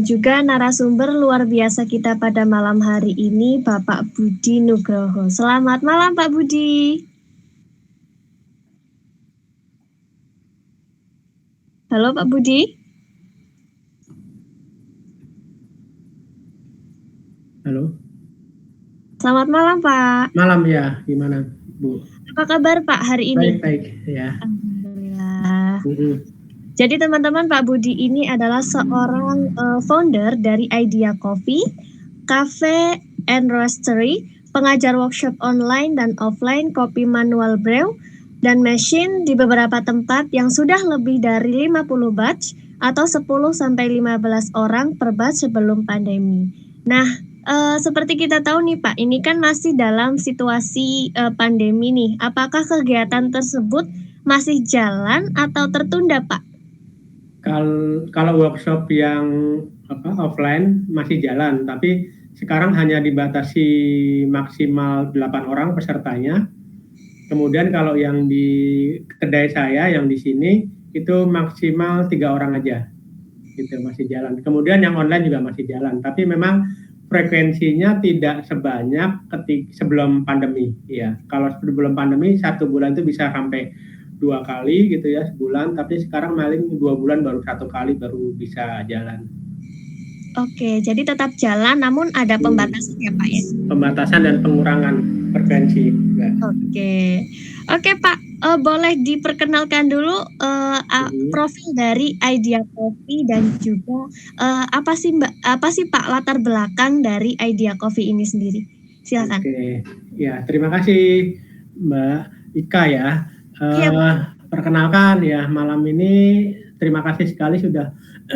juga narasumber luar biasa kita pada malam hari ini, Bapak Budi Nugroho. Selamat malam, Pak Budi. Halo, Pak Budi. Halo. Selamat malam, Pak. Malam ya, gimana, Bu? Apa kabar, Pak, hari ini? Baik-baik, ya. Alhamdulillah. Jadi teman-teman, Pak Budi ini adalah seorang founder dari Idea Coffee, Cafe and Roastery, pengajar workshop online dan offline kopi manual brew, dan machine di beberapa tempat yang sudah lebih dari 50 batch atau 10-15 orang per batch sebelum pandemi. Nah, seperti kita tahu nih Pak, ini kan masih dalam situasi pandemi nih. Apakah kegiatan tersebut masih jalan atau tertunda Pak? Kalau workshop yang offline masih jalan, tapi sekarang hanya dibatasi maksimal 8 orang pesertanya. Kemudian kalau yang di kedai saya yang di sini itu maksimal 3 orang aja, gitu masih jalan. Kemudian yang online juga masih jalan, tapi memang frekuensinya tidak sebanyak sebelum pandemi. Ya, kalau sebelum pandemi 1 bulan itu bisa sampai 2 kali gitu ya sebulan, tapi sekarang paling 2 bulan baru 1 kali baru bisa jalan. Oke, jadi tetap jalan namun ada pembatasan ya Pak ya? Pembatasan dan pengurangan frekuensi. Ya. Oke Pak, boleh diperkenalkan dulu profil dari Idea Coffee dan juga apa sih Pak latar belakang dari Idea Coffee ini sendiri? Silakan. Oke, ya terima kasih Mbak Ika ya. Perkenalkan ya, malam ini terima kasih sekali sudah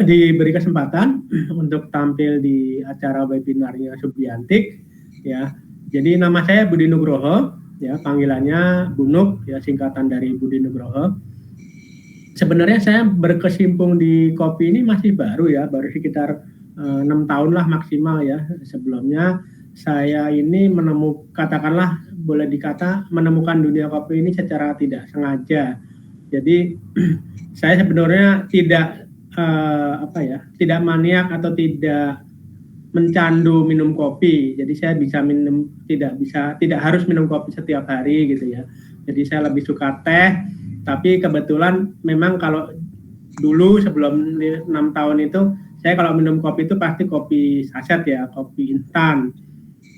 diberi kesempatan untuk tampil di acara webinarnya Subiantik ya. Jadi nama saya Budi Nugroho ya, panggilannya Bunuk ya, singkatan dari Budi Nugroho. Sebenarnya saya berkecimpung di kopi ini masih baru ya, baru sekitar 6 tahun lah maksimal ya. Sebelumnya saya ini katakanlah boleh dikata menemukan dunia kopi ini secara tidak sengaja. Jadi saya sebenarnya tidak tidak maniak atau tidak mencandu minum kopi. Jadi saya bisa tidak harus minum kopi setiap hari gitu ya. Jadi saya lebih suka teh, tapi kebetulan memang kalau dulu sebelum 6 tahun itu saya kalau minum kopi itu pasti kopi saset ya, kopi instan.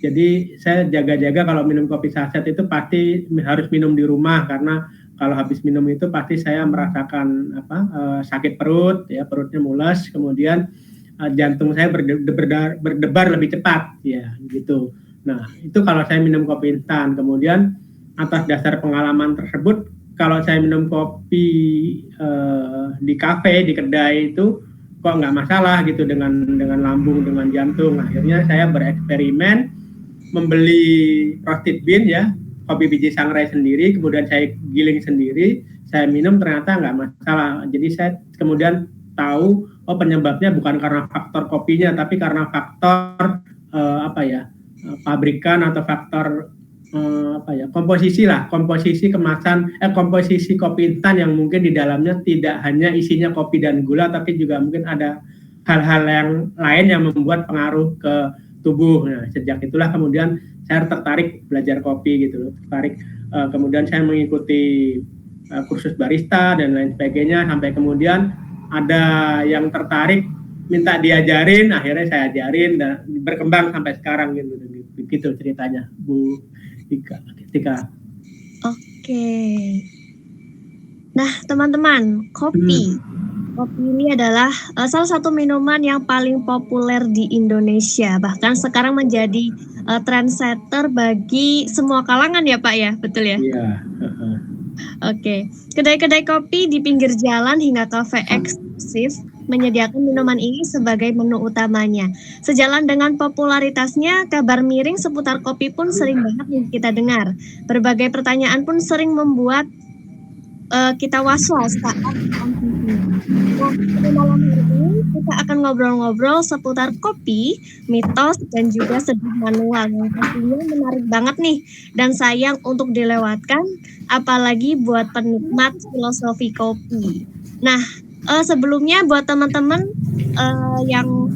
Jadi saya jaga-jaga kalau minum kopi saset itu pasti harus minum di rumah, karena kalau habis minum itu pasti saya merasakan sakit perut ya, perutnya mules, kemudian jantung saya berdebar lebih cepat ya gitu. Nah, itu kalau saya minum kopi instan. Kemudian atas dasar pengalaman tersebut, kalau saya minum kopi di kafe, di kedai itu kok nggak masalah gitu dengan lambung, dengan jantung. Akhirnya saya bereksperimen membeli roasted bean ya, kopi biji sangrai sendiri, kemudian saya giling sendiri, saya minum, ternyata nggak masalah. Jadi saya kemudian tahu penyebabnya bukan karena faktor kopinya, tapi karena faktor pabrikan atau faktor komposisi kemasan, komposisi kopi instan yang mungkin di dalamnya tidak hanya isinya kopi dan gula, tapi juga mungkin ada hal-hal yang lain yang membuat pengaruh ke tubuh. Nah, sejak itulah kemudian saya tertarik belajar kopi gitu, kemudian saya mengikuti kursus barista dan lain sebagainya, sampai kemudian ada yang tertarik minta diajarin, akhirnya saya ajarin dan berkembang sampai sekarang gitu. Begitu ceritanya Bu Tika. Oke. Nah, teman-teman, kopi ini adalah salah satu minuman yang paling populer di Indonesia. Bahkan sekarang menjadi trendsetter bagi semua kalangan ya Pak ya, betul ya? Iya. Oke. Kedai-kedai kopi di pinggir jalan hingga kafe eksklusif menyediakan minuman ini sebagai menu utamanya. Sejalan dengan popularitasnya, kabar miring seputar kopi pun sering banget kita dengar. Berbagai pertanyaan pun sering membuat kita was-was saat konsumsi. Nah, pada malam hari ini kita akan ngobrol-ngobrol seputar kopi, mitos, dan juga seduh manual yang pastinya menarik banget nih dan sayang untuk dilewatkan, apalagi buat penikmat filosofi kopi. Nah, sebelumnya buat teman-teman yang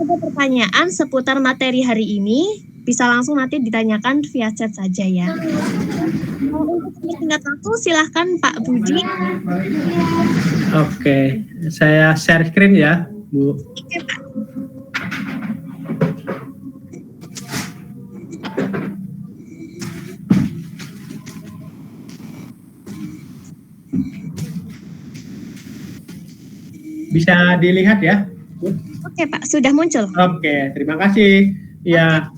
ada pertanyaan seputar materi hari ini, bisa langsung nanti ditanyakan via chat saja ya. Untuk tingkat waktu silahkan Pak Budi. Oke, saya share screen ya, Bu. Oke, Pak. Bisa dilihat ya, Bu? Oke Pak, sudah muncul. Oke, terima kasih. Ya,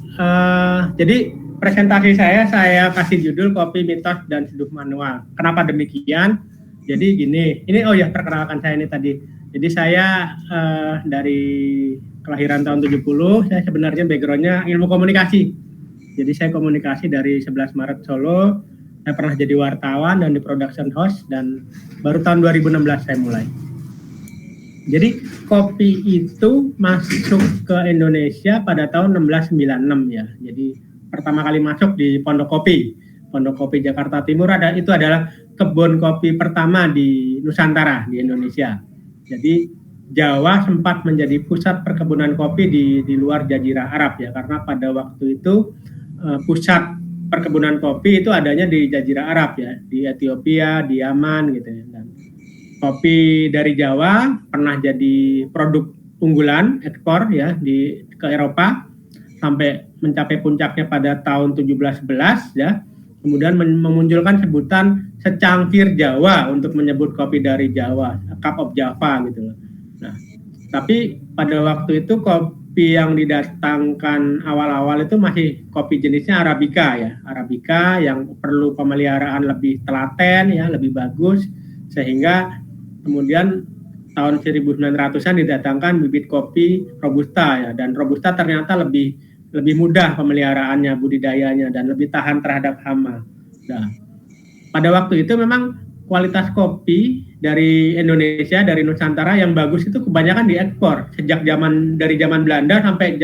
jadi presentasi saya kasih judul Kopi Mitos dan Seduh Manual. Kenapa demikian? Jadi gini, ini perkenalkan saya ini tadi. Jadi saya dari kelahiran tahun 70, saya sebenarnya backgroundnya ilmu komunikasi. Jadi saya komunikasi dari 11 Maret Solo, saya pernah jadi wartawan dan di production house, dan baru tahun 2016 saya mulai. Jadi kopi itu masuk ke Indonesia pada tahun 1696 ya. Jadi pertama kali masuk di Pondok Kopi Jakarta Timur, itu adalah kebun kopi pertama di Nusantara di Indonesia. Jadi Jawa sempat menjadi pusat perkebunan kopi di luar Jazirah Arab ya, karena pada waktu itu pusat perkebunan kopi itu adanya di Jazirah Arab ya, di Ethiopia, di Yaman gitu ya. Dan kopi dari Jawa pernah jadi produk unggulan ekspor ya ke Eropa sampai mencapai puncaknya pada tahun 1711 ya. Kemudian memunculkan sebutan secangkir Jawa untuk menyebut kopi dari Jawa, cup of Java gitu loh. Nah, tapi pada waktu itu kopi yang didatangkan awal-awal itu masih kopi jenisnya Arabica ya. Arabica yang perlu pemeliharaan lebih telaten ya, lebih bagus, sehingga kemudian tahun 1900-an didatangkan bibit kopi Robusta ya, dan Robusta ternyata lebih mudah pemeliharaannya, budidayanya, dan lebih tahan terhadap hama. Nah, pada waktu itu memang kualitas kopi dari Indonesia, dari Nusantara yang bagus itu kebanyakan diekspor. Sejak dari zaman Belanda sampai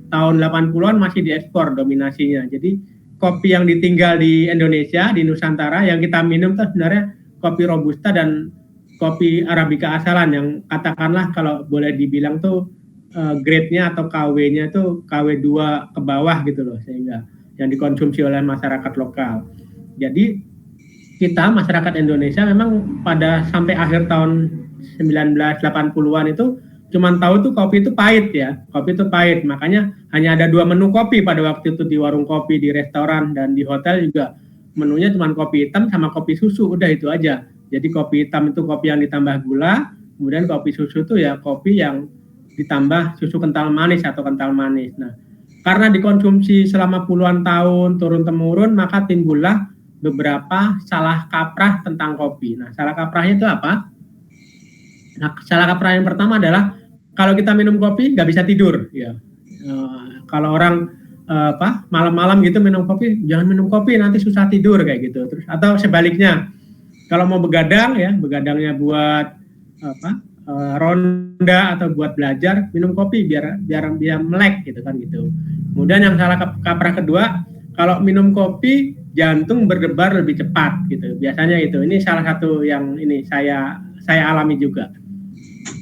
tahun 80-an masih diekspor dominasinya. Jadi kopi yang ditinggal di Indonesia, di Nusantara, yang kita minum itu sebenarnya kopi Robusta dan kopi Arabica asalan yang katakanlah kalau boleh dibilang tuh grade-nya atau KW-nya itu KW2 ke bawah gitu loh, sehingga yang dikonsumsi oleh masyarakat lokal. Jadi kita masyarakat Indonesia memang pada sampai akhir tahun 1980-an itu cuman tahu tuh kopi itu pahit ya, kopi itu pahit. Makanya hanya ada 2 menu kopi pada waktu itu di warung kopi, di restoran, dan di hotel juga menunya cuma kopi hitam sama kopi susu, udah itu aja. Jadi kopi hitam itu kopi yang ditambah gula, kemudian kopi susu itu ya kopi yang ditambah susu kental manis atau kental manis. Nah, karena dikonsumsi selama puluhan tahun turun-temurun, maka timbullah beberapa salah kaprah tentang kopi. Nah, salah kaprahnya itu apa? Nah, salah kaprah yang pertama adalah kalau kita minum kopi nggak bisa tidur. Ya. Kalau orang malam-malam gitu minum kopi, jangan minum kopi nanti susah tidur kayak gitu. Terus atau sebaliknya, kalau mau begadang ya, begadangnya buat ronda atau buat belajar, minum kopi biar melek gitu kan gitu. Kemudian yang salah kaprah kedua, kalau minum kopi jantung berdebar lebih cepat gitu. Biasanya itu. Ini salah satu yang ini saya alami juga.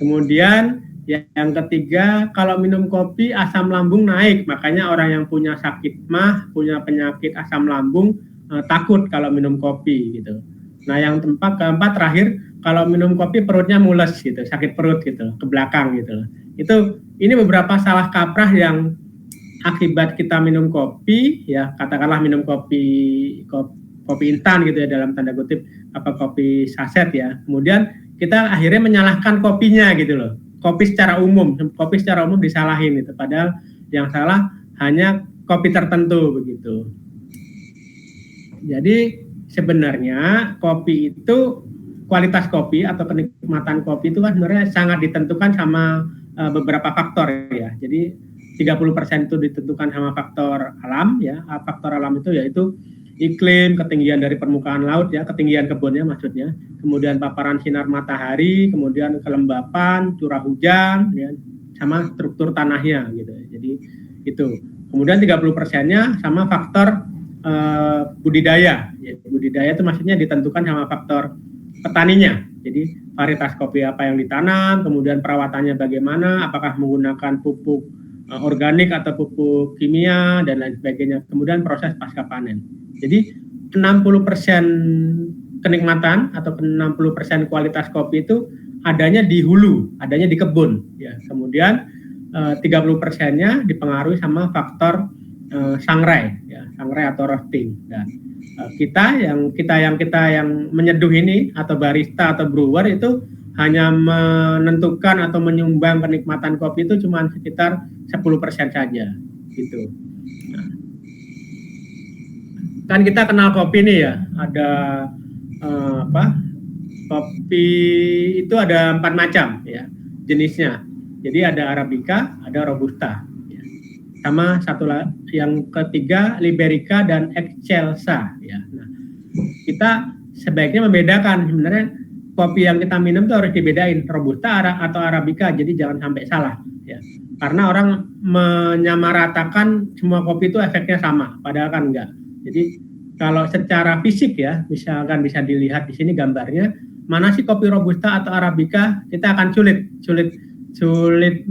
Kemudian yang ketiga, kalau minum kopi asam lambung naik. Makanya orang yang punya sakit MAH, punya penyakit asam lambung takut kalau minum kopi gitu. Nah, yang keempat terakhir, kalau minum kopi perutnya mules gitu, sakit perut gitu, ke belakang gitu. Ini beberapa salah kaprah yang akibat kita minum kopi ya, katakanlah minum kopi instan gitu ya dalam tanda kutip, kopi saset ya. Kemudian kita akhirnya menyalahkan kopinya gitu loh. Kopi secara umum disalahin gitu. Padahal yang salah hanya kopi tertentu begitu. Jadi sebenarnya kopi itu, kualitas kopi atau kenikmatan kopi itu kan sebenarnya sangat ditentukan sama beberapa faktor ya. Jadi 30% itu ditentukan sama faktor alam ya. Faktor alam itu yaitu iklim, ketinggian dari permukaan laut ya, ketinggian kebunnya maksudnya. Kemudian paparan sinar matahari, kemudian kelembapan, curah hujan ya, sama struktur tanahnya gitu. Jadi itu. Kemudian 30%-nya sama faktor budidaya. Ya, budidaya itu maksudnya ditentukan sama faktor petaninya. Jadi varietas kopi apa yang ditanam, kemudian perawatannya bagaimana, apakah menggunakan pupuk organik atau pupuk kimia dan lain sebagainya. Kemudian proses pasca panen. Jadi 60% kenikmatan atau 60% kualitas kopi itu adanya di hulu, adanya di kebun. Ya. Kemudian 30%-nya dipengaruhi sama faktor sangrai, ya, sangrai atau roasting. Dan kita yang menyeduh ini atau barista atau brewer itu hanya menentukan atau menyumbang kenikmatan kopi itu cuma sekitar 10% saja, gitu. Nah, kan kita kenal kopi nih ya, ada kopi itu ada 4 macam ya jenisnya. Jadi ada Arabica, ada Robusta, ya. Sama satu yang ketiga Liberica dan Excelsa, ya. Nah, kita sebaiknya membedakan sebenarnya kopi yang kita minum itu harus dibedain Robusta atau Arabica, jadi jangan sampai salah, ya. Karena orang menyamaratakan semua kopi itu efeknya sama, padahal kan enggak. Jadi kalau secara fisik ya, misalkan bisa dilihat di sini gambarnya, mana sih kopi Robusta atau Arabica, kita akan sulit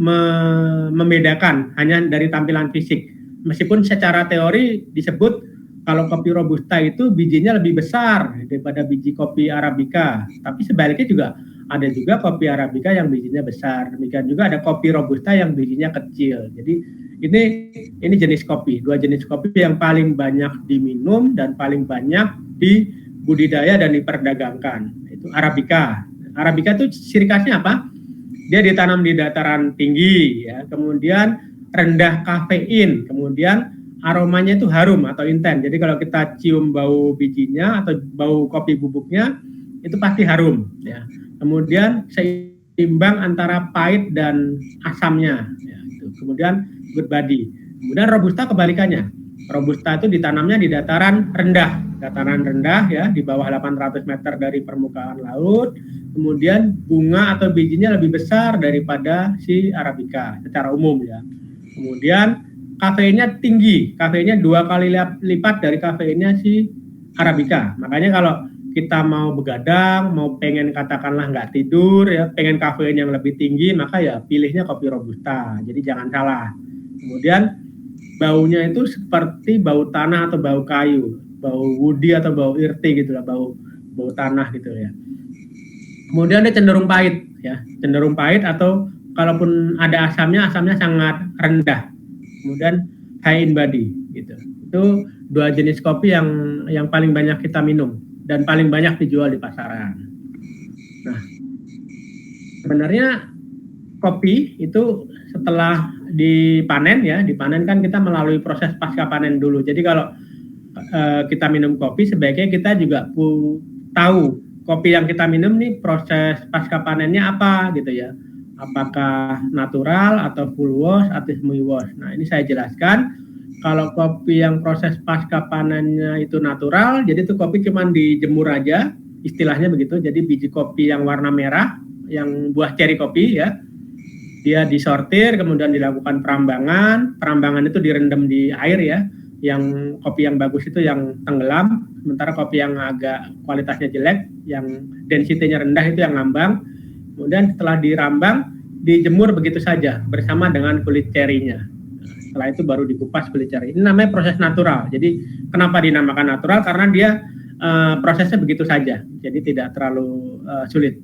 membedakan hanya dari tampilan fisik. Meskipun secara teori disebut kalau kopi Robusta itu bijinya lebih besar daripada biji kopi Arabica, tapi sebaliknya juga ada juga kopi Arabica yang bijinya besar. Demikian juga ada kopi Robusta yang bijinya kecil. Jadi ini jenis kopi, 2 jenis kopi yang paling banyak diminum dan paling banyak dibudidaya dan diperdagangkan. Itu Arabica. Arabica itu ciri khasnya apa? Dia ditanam di dataran tinggi, ya, kemudian rendah kafein, kemudian aromanya itu harum atau intens. Jadi kalau kita cium bau bijinya atau bau kopi bubuknya itu pasti harum, ya. Kemudian seimbang antara pahit dan asamnya, ya, itu. Kemudian good body. Kemudian Robusta kebalikannya. Robusta itu ditanamnya di dataran rendah ya, di bawah 800 meter dari permukaan laut. Kemudian bunga atau bijinya lebih besar daripada si Arabica secara umum ya. Kemudian kafeinnya tinggi, kafeinnya 2 kali lipat dari kafeinnya si Arabica. Makanya kalau kita mau begadang, mau pengen katakanlah nggak tidur ya, pengen kafein yang lebih tinggi, maka ya pilihnya kopi Robusta. Jadi jangan salah. Kemudian baunya itu seperti bau tanah atau bau kayu, bau woody atau bau irti gitu lah, bau tanah gitu ya. Kemudian dia cenderung pahit ya, cenderung pahit atau kalaupun ada asamnya sangat rendah. Kemudian high in body gitu. Itu 2 jenis kopi yang paling banyak kita minum dan paling banyak dijual di pasaran. Nah, sebenarnya kopi itu setelah dipanen kan kita melalui proses pasca panen dulu. Jadi kalau kita minum kopi sebaiknya kita juga tahu kopi yang kita minum nih proses pasca panennya apa gitu ya. Apakah natural atau full wash atau semi wash. Nah, ini saya jelaskan. Kalau kopi yang proses pasca panennya itu natural, jadi itu kopi cuma dijemur aja, istilahnya begitu. Jadi biji kopi yang warna merah, yang buah ceri kopi ya, dia disortir, kemudian dilakukan perambangan. Perambangan itu direndam di air ya. Yang kopi yang bagus itu yang tenggelam, sementara kopi yang agak kualitasnya jelek, yang density-nya rendah itu yang ngambang. Kemudian setelah dirambang, dijemur begitu saja bersama dengan kulit cerinya. Setelah itu baru dikupas kulit ceri. Ini namanya proses natural. Jadi kenapa dinamakan natural? Karena dia prosesnya begitu saja. Jadi tidak terlalu sulit.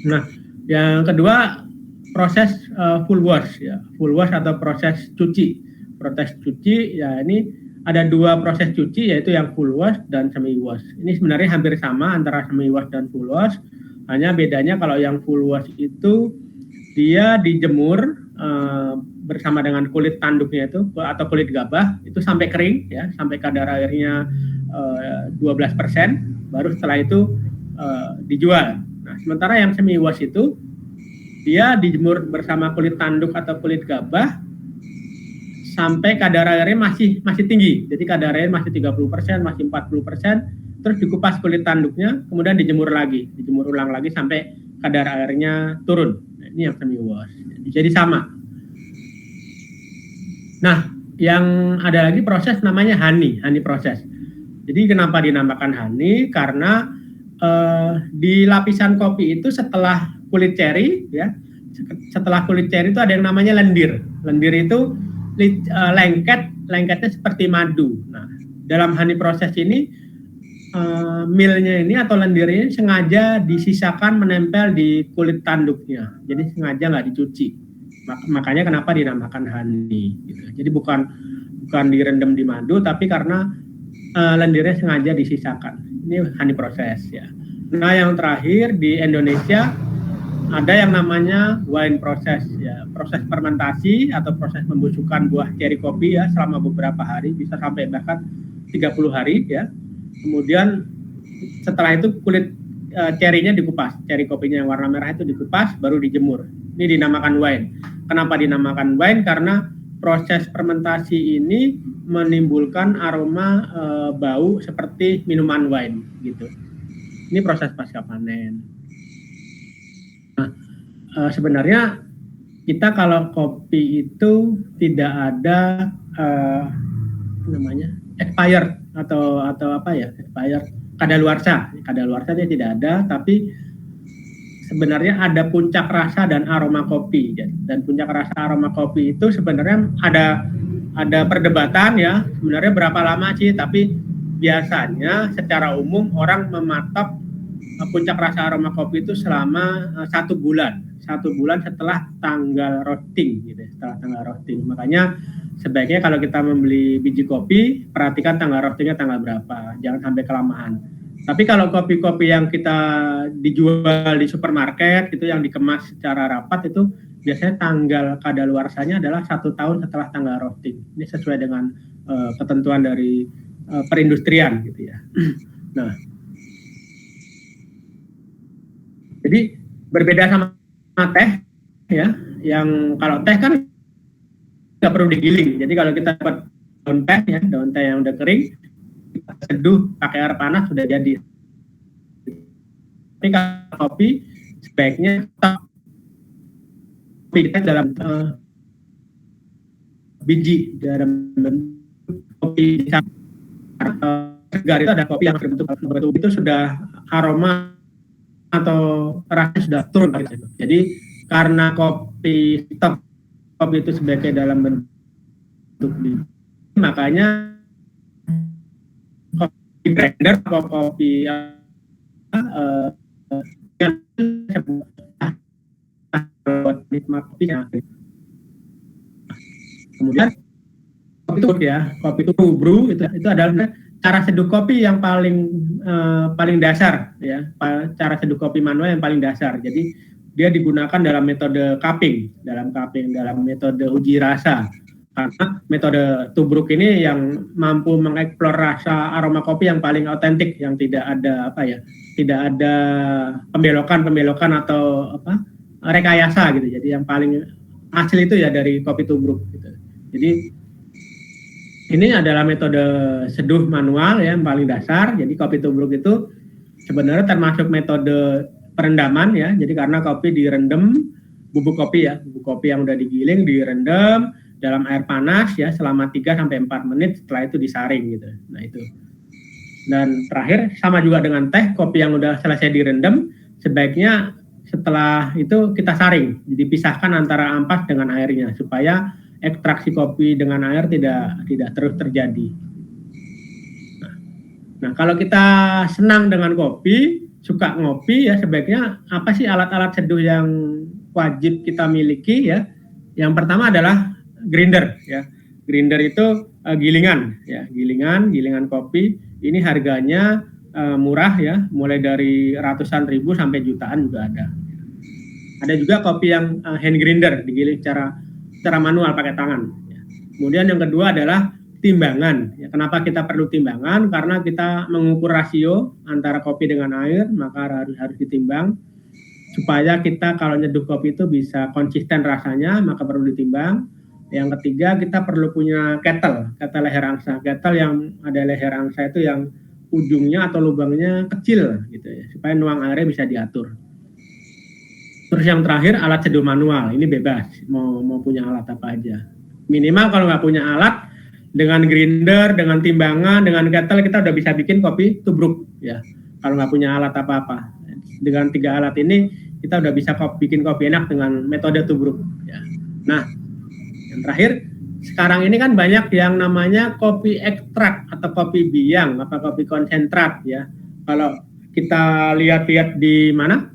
Nah, yang kedua proses full wash ya. Full wash atau proses cuci. Proses cuci ya, ini ada 2 proses cuci yaitu yang full wash dan semi wash. Ini sebenarnya hampir sama antara semi wash dan full wash. Hanya bedanya kalau yang full wash itu dia dijemur bersama dengan kulit tanduknya itu atau kulit gabah itu sampai kering ya, sampai kadar airnya 12%, baru setelah itu dijual. Nah, sementara yang semi wash itu dia dijemur bersama kulit tanduk atau kulit gabah sampai kadar airnya masih tinggi. Jadi kadar air masih 30%, masih 40%, terus dikupas kulit tanduknya, kemudian dijemur ulang lagi sampai kadar airnya turun. Nah, ini yang semi wash. Jadi sama. Nah, yang ada lagi proses namanya honey proses. Jadi kenapa dinamakan honey? Karena di lapisan kopi itu setelah kulit ceri ya, setelah kulit ceri itu ada yang namanya lendir. Lendir itu lengketnya seperti madu. Nah, dalam honey proses ini milnya ini atau lendir ini sengaja disisakan menempel di kulit tanduknya. Jadi sengaja nggak dicuci. Makanya kenapa dinamakan honey. Gitu. Jadi bukan direndam di madu, tapi karena lendirnya sengaja disisakan. Ini honey proses ya. Nah, yang terakhir di Indonesia ada yang namanya wine proses ya, proses fermentasi atau proses pembusukan buah ceri kopi ya selama beberapa hari, bisa sampai bahkan 30 hari ya. Kemudian setelah itu kulit cerinya dikupas, ceri kopinya yang warna merah itu dikupas baru dijemur. Ini dinamakan wine. Kenapa dinamakan wine? Karena proses fermentasi ini menimbulkan aroma bau seperti minuman wine gitu. Ini proses pasca panen. Nah, sebenarnya kita kalau kopi itu tidak ada namanya expired atau apa ya, expired kadaluarsa dia tidak ada, tapi sebenarnya ada puncak rasa dan aroma kopi. Dan puncak rasa aroma kopi itu sebenarnya ada perdebatan ya, sebenarnya berapa lama sih, tapi biasanya secara umum orang mematok puncak rasa aroma kopi itu selama 1 bulan setelah tanggal roasting gitu, setelah tanggal roasting. Makanya sebaiknya kalau kita membeli biji kopi, perhatikan tanggal roastingnya tanggal berapa, jangan sampai kelamaan. Tapi kalau kopi-kopi yang kita dijual di supermarket itu yang dikemas secara rapat itu biasanya tanggal kadaluarsanya adalah 1 tahun setelah tanggal roasting. Ini sesuai dengan ketentuan dari perindustrian gitu ya. Nah, jadi berbeda sama teh ya, yang kalau teh kan nggak perlu digiling. Jadi kalau kita dapat daun teh yang udah kering, kita seduh pakai air panas sudah jadi. Tapi kalau kopi sebaiknya kopi kita dalam biji, dalam bentuk kopi segar. Itu ada kopi yang berbentuk itu sudah aroma atau rasanya sudah turun gitu. Jadi karena kopi itu sebagai dalam bentuk biji, makanya kopi blender atau kopi kemudian kopi turut ya, kopi brew itu adalah cara seduh kopi yang paling dasar ya, cara seduh kopi manual yang paling dasar. Jadi dia digunakan dalam metode cupping, dalam metode uji rasa. Karena metode tubruk ini yang mampu mengeksplor rasa aroma kopi yang paling otentik, yang tidak ada tidak ada pembelokan atau rekayasa gitu. Jadi yang paling asli itu ya dari kopi tubruk gitu. Jadi ini adalah metode seduh manual ya, yang paling dasar. Jadi kopi tubruk itu sebenarnya termasuk metode perendaman ya. Jadi karena kopi direndam, bubuk kopi yang udah digiling direndam dalam air panas ya selama 3-4 menit, setelah itu disaring gitu. Nah itu. Dan terakhir sama juga dengan teh, kopi yang udah selesai direndam sebaiknya setelah itu kita saring, dipisahkan antara ampas dengan airnya supaya ekstraksi kopi dengan air tidak terus terjadi. Nah, kalau kita senang dengan kopi, suka ngopi ya, sebaiknya apa sih alat-alat seduh yang wajib kita miliki ya? Yang pertama adalah grinder ya. Grinder itu gilingan ya, gilingan kopi. Ini harganya murah ya, mulai dari ratusan ribu sampai jutaan juga ada. Ada juga kopi yang hand grinder, digiling secara manual pakai tangan. Ya. Kemudian yang kedua adalah timbangan. Ya, kenapa kita perlu timbangan? Karena kita mengukur rasio antara kopi dengan air, maka harus ditimbang supaya kita kalau nyeduh kopi itu bisa konsisten rasanya, maka perlu ditimbang. Yang ketiga, kita perlu punya kettle leher angsa. Kettle yang ada leher angsa itu yang ujungnya atau lubangnya kecil gitu ya, supaya nuang airnya bisa diatur. Terus yang terakhir alat seduh manual, ini bebas mau punya alat apa aja. Minimal kalau nggak punya alat, dengan grinder, dengan timbangan, dengan kettle kita udah bisa bikin kopi tubruk ya. Kalau nggak punya alat apa-apa, dengan 3 alat ini kita udah bisa bikin kopi enak dengan metode tubruk. Ya. Nah, yang terakhir, sekarang ini kan banyak yang namanya kopi ekstrak atau kopi biang atau kopi konsentrat ya. Kalau kita lihat-lihat di mana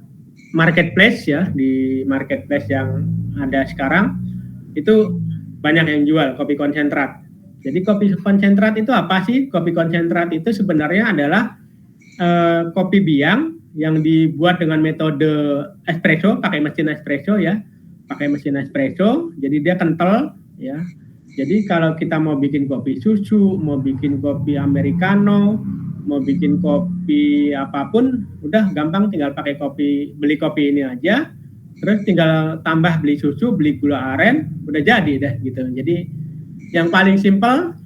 marketplace ya, di marketplace yang ada sekarang itu banyak yang jual kopi konsentrat. Jadi kopi konsentrat itu apa sih? Kopi konsentrat itu sebenarnya adalah kopi biang yang dibuat dengan metode espresso, pakai mesin espresso ya, pakai mesin espresso. Jadi dia kental ya. Jadi kalau kita mau bikin kopi susu, mau bikin kopi americano, mau bikin kopi apapun, udah gampang, tinggal pakai beli kopi ini aja, terus tinggal tambah beli susu, beli gula aren, udah jadi deh gitu. Jadi yang paling simpel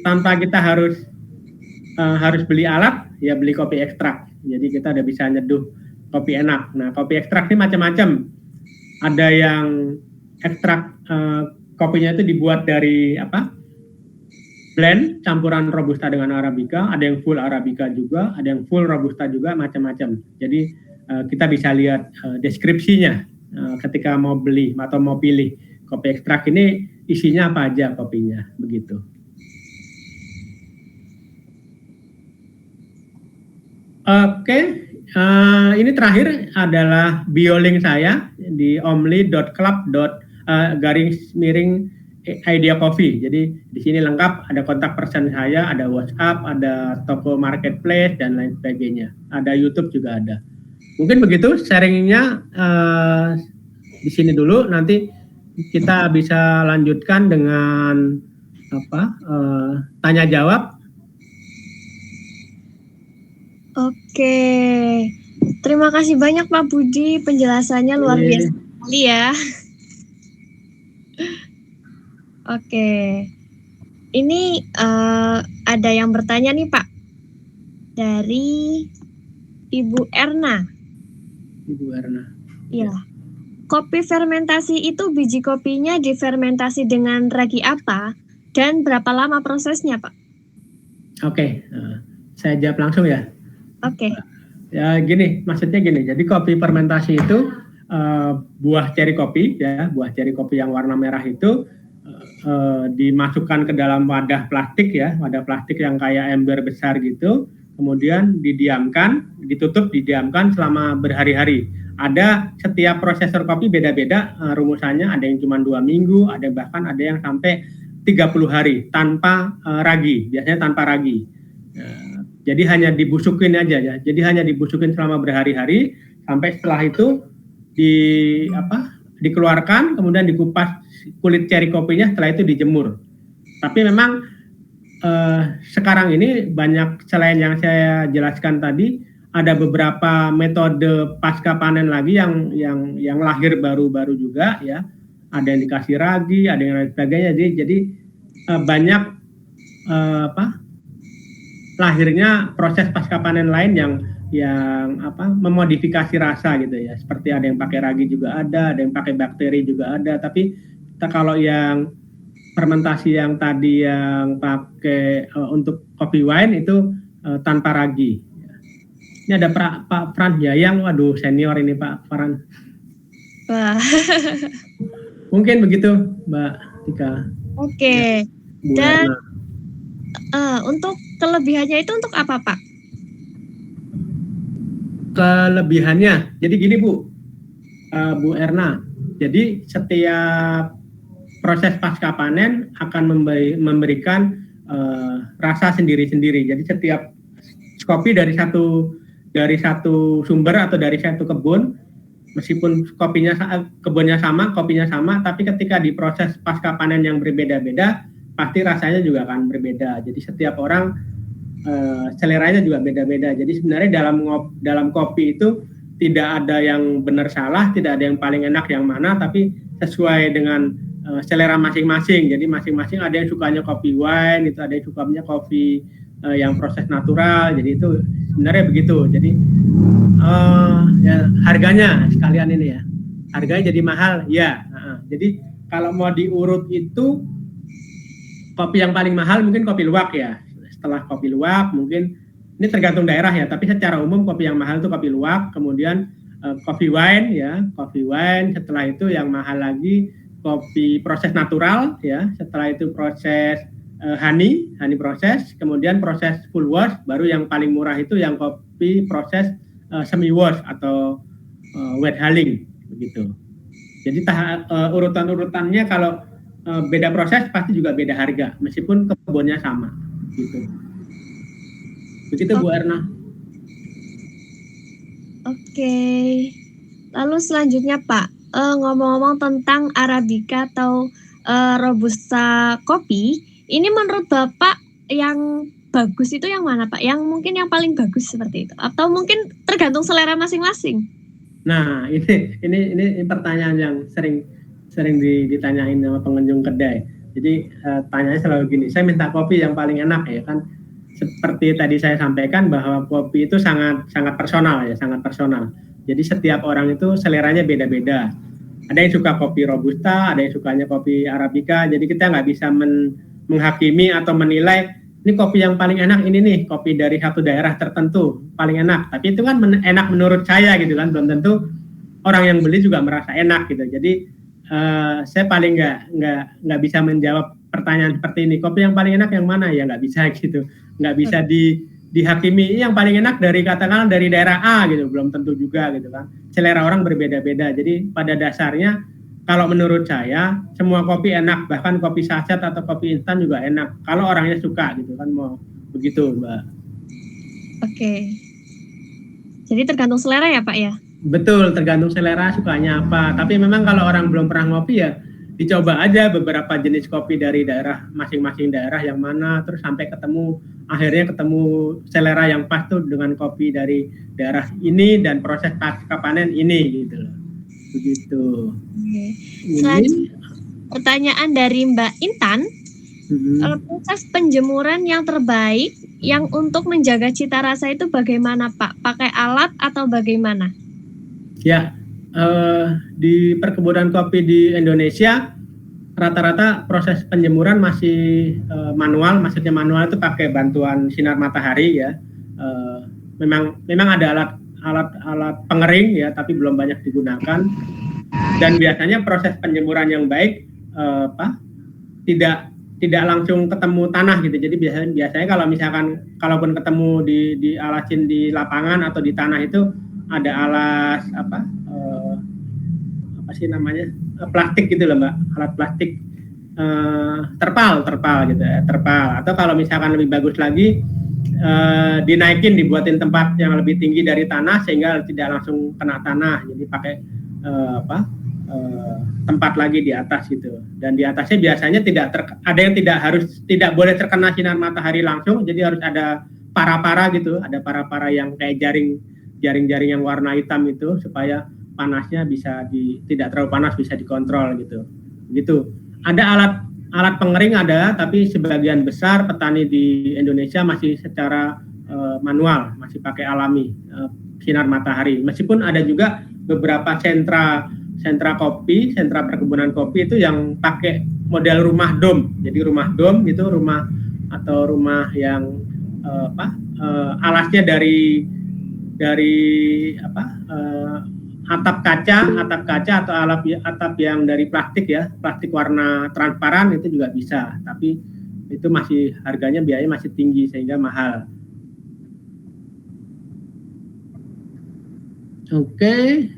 tanpa kita harus beli alat, ya beli kopi ekstrak. Jadi kita udah bisa nyeduh kopi enak. Nah, kopi ekstrak ini macam-macam. Ada yang ekstrak kopinya itu dibuat dari blend campuran robusta dengan arabica, ada yang full arabica juga, ada yang full robusta juga, macam-macam. Jadi kita bisa lihat deskripsinya ketika mau beli atau mau pilih kopi ekstrak ini isinya apa aja kopinya, begitu. Oke, ini terakhir adalah bio-link saya di omli.club/idea coffee. Jadi di sini lengkap, ada kontak person saya, ada WhatsApp, ada toko marketplace dan lain sebagainya. Ada YouTube juga ada. Mungkin begitu sharingnya di sini dulu. Nanti kita bisa lanjutkan dengan tanya jawab. Oke, terima kasih banyak Pak Budi, penjelasannya luar biasa sekali ya. Oke, ini ada yang bertanya nih Pak, dari Ibu Erna. Ibu Erna. Iya. Kopi fermentasi itu biji kopinya difermentasi dengan ragi apa dan berapa lama prosesnya Pak? Oke, saya jawab langsung ya. Oke. Ya gini, maksudnya gini. Jadi kopi fermentasi itu buah ceri kopi ya, buah ceri kopi yang warna merah itu dimasukkan ke dalam wadah plastik ya, wadah plastik yang kayak ember besar gitu. Kemudian didiamkan, ditutup, didiamkan selama berhari-hari. Ada setiap prosesor kopi beda-beda rumusannya, ada yang cuma 2 minggu, ada bahkan ada yang sampai 30 hari tanpa ragi, biasanya tanpa ragi. Jadi hanya dibusukin aja ya. Jadi hanya dibusukin selama berhari-hari sampai setelah itu dikeluarkan, kemudian dikupas kulit ceri kopinya, setelah itu dijemur. Tapi memang sekarang ini banyak, selain yang saya jelaskan tadi, ada beberapa metode pasca panen lagi yang lahir baru-baru juga ya. Ada yang dikasih ragi, ada yang lain sebagainya. Jadi banyak lahirnya proses pasca panen lain yang memodifikasi rasa gitu ya. Seperti ada yang pakai ragi juga ada yang pakai bakteri juga ada. Tapi kalau yang fermentasi yang tadi yang pakai untuk kopi wine itu tanpa ragi. Ini ada Pak Fran Yayang, waduh senior ini Pak Fran. Wah. Mungkin begitu Mbak Tika. Oke. Ya. Dan untuk kelebihannya itu untuk apa Pak? Kelebihannya, jadi gini Bu Erna. Jadi setiap proses pasca panen akan memberikan rasa sendiri-sendiri. Jadi setiap kopi dari satu sumber atau dari satu kebun, meskipun kebunnya sama, kopinya sama, tapi ketika diproses pasca panen yang berbeda-beda, pasti rasanya juga akan berbeda. Jadi setiap orang seleranya juga beda-beda. Jadi sebenarnya dalam kopi itu tidak ada yang benar salah, tidak ada yang paling enak yang mana, tapi sesuai dengan selera masing-masing. Jadi masing-masing ada yang sukanya kopi wine, itu ada yang sukanya kopi yang proses natural. Jadi itu sebenarnya begitu. Jadi ya, harganya sekalian ini ya, harganya jadi mahal ya. Jadi kalau mau diurut itu kopi yang paling mahal mungkin kopi luwak ya. Setelah kopi luwak mungkin ini tergantung daerah ya, tapi secara umum kopi yang mahal itu kopi luwak, kemudian coffee wine ya, coffee wine. Setelah itu yang mahal lagi kopi proses natural ya. Setelah itu proses honey proses, kemudian proses full wash, baru yang paling murah itu yang kopi proses semi wash atau wet hulling begitu. Jadi urutan-urutannya kalau beda proses pasti juga beda harga meskipun kebunnya sama gitu. Begitu Bu Erna. Oke. Lalu selanjutnya Pak, ngomong-ngomong tentang Arabica atau Robusta kopi, ini menurut Bapak yang bagus itu yang mana Pak? Yang mungkin yang paling bagus seperti itu? Atau mungkin tergantung selera masing-masing? Nah, ini pertanyaan yang sering ditanyain sama pengunjung kedai. Jadi tanyanya selalu gini, saya minta kopi yang paling enak ya kan. Seperti tadi saya sampaikan bahwa kopi itu sangat personal ya, sangat personal. Jadi setiap orang itu seleranya beda-beda. Ada yang suka kopi robusta, ada yang sukanya kopi arabica. Jadi kita nggak bisa menghakimi atau menilai ini kopi yang paling enak ini nih, kopi dari satu daerah tertentu paling enak. Tapi itu kan enak menurut saya gitu kan, belum tentu orang yang beli juga merasa enak gitu. Jadi saya paling nggak bisa menjawab pertanyaan seperti ini. Kopi yang paling enak yang mana ya nggak bisa gitu. Nggak bisa dihakimi yang paling enak dari katakanlah dari daerah A gitu, belum tentu juga gitu kan. Selera orang berbeda-beda. Jadi pada dasarnya kalau menurut saya semua kopi enak, bahkan kopi saset atau kopi instan juga enak. Kalau orangnya suka gitu kan, mau begitu Mbak. Oke. Jadi tergantung selera ya Pak ya? Betul, tergantung selera sukanya apa. Tapi memang kalau orang belum pernah ngopi ya dicoba aja beberapa jenis kopi dari daerah masing-masing daerah yang mana, terus sampai akhirnya ketemu selera yang pas tuh dengan kopi dari daerah ini dan proses pasca panen ini gitu loh. Begitu. Oke. Selanjutnya pertanyaan dari Mbak Intan. Proses penjemuran yang terbaik yang untuk menjaga cita rasa itu bagaimana Pak? Pakai alat atau bagaimana? Ya, di perkebunan kopi di Indonesia rata-rata proses penjemuran masih manual. Maksudnya manual itu pakai bantuan sinar matahari ya. Memang ada alat pengering ya, tapi belum banyak digunakan. Dan biasanya proses penjemuran yang baik tidak langsung ketemu tanah gitu. Jadi biasanya kalau misalkan kalaupun ketemu dialasin di lapangan atau di tanah itu ada alas apa sih namanya, plastik gitu loh Mbak, alat plastik terpal gitu ya, terpal. Atau kalau misalkan lebih bagus lagi dinaikin, dibuatin tempat yang lebih tinggi dari tanah sehingga tidak langsung kena tanah. Jadi pakai tempat lagi di atas gitu. Dan di atasnya biasanya ada yang tidak boleh terkena sinar matahari langsung. Jadi harus ada para-para gitu, ada para-para yang kayak jaring-jaring yang warna hitam itu supaya panasnya tidak terlalu panas, bisa dikontrol gitu. Ada alat pengering ada, tapi sebagian besar petani di Indonesia masih secara manual, masih pakai alami sinar matahari. Meskipun ada juga beberapa sentra perkebunan kopi itu yang pakai model rumah dom. Jadi rumah dom itu rumah yang alasnya dari atap kaca atau atap yang dari plastik ya, plastik warna transparan itu juga bisa, tapi itu biayanya masih tinggi sehingga mahal. Oke.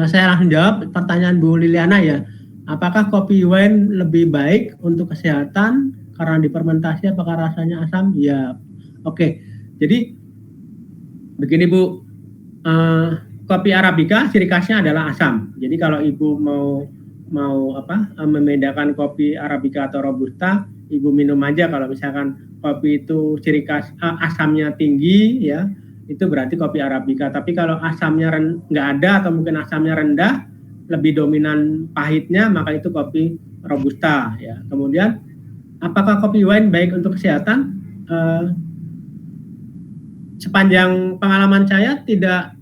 Saya langsung jawab pertanyaan Bu Liliana ya. Apakah kopi wine lebih baik untuk kesehatan karena difermentasi, apakah rasanya asam? Ya, oke. Jadi begini Bu, kopi arabica ciri khasnya adalah asam. Jadi kalau Ibu mau membedakan kopi arabica atau robusta, Ibu minum aja kalau misalkan kopi itu ciri khas asamnya tinggi ya, itu berarti kopi arabica. Tapi kalau asamnya nggak ada atau mungkin asamnya rendah, lebih dominan pahitnya, maka itu kopi robusta ya. Kemudian apakah kopi wine baik untuk kesehatan? Sepanjang pengalaman saya tidak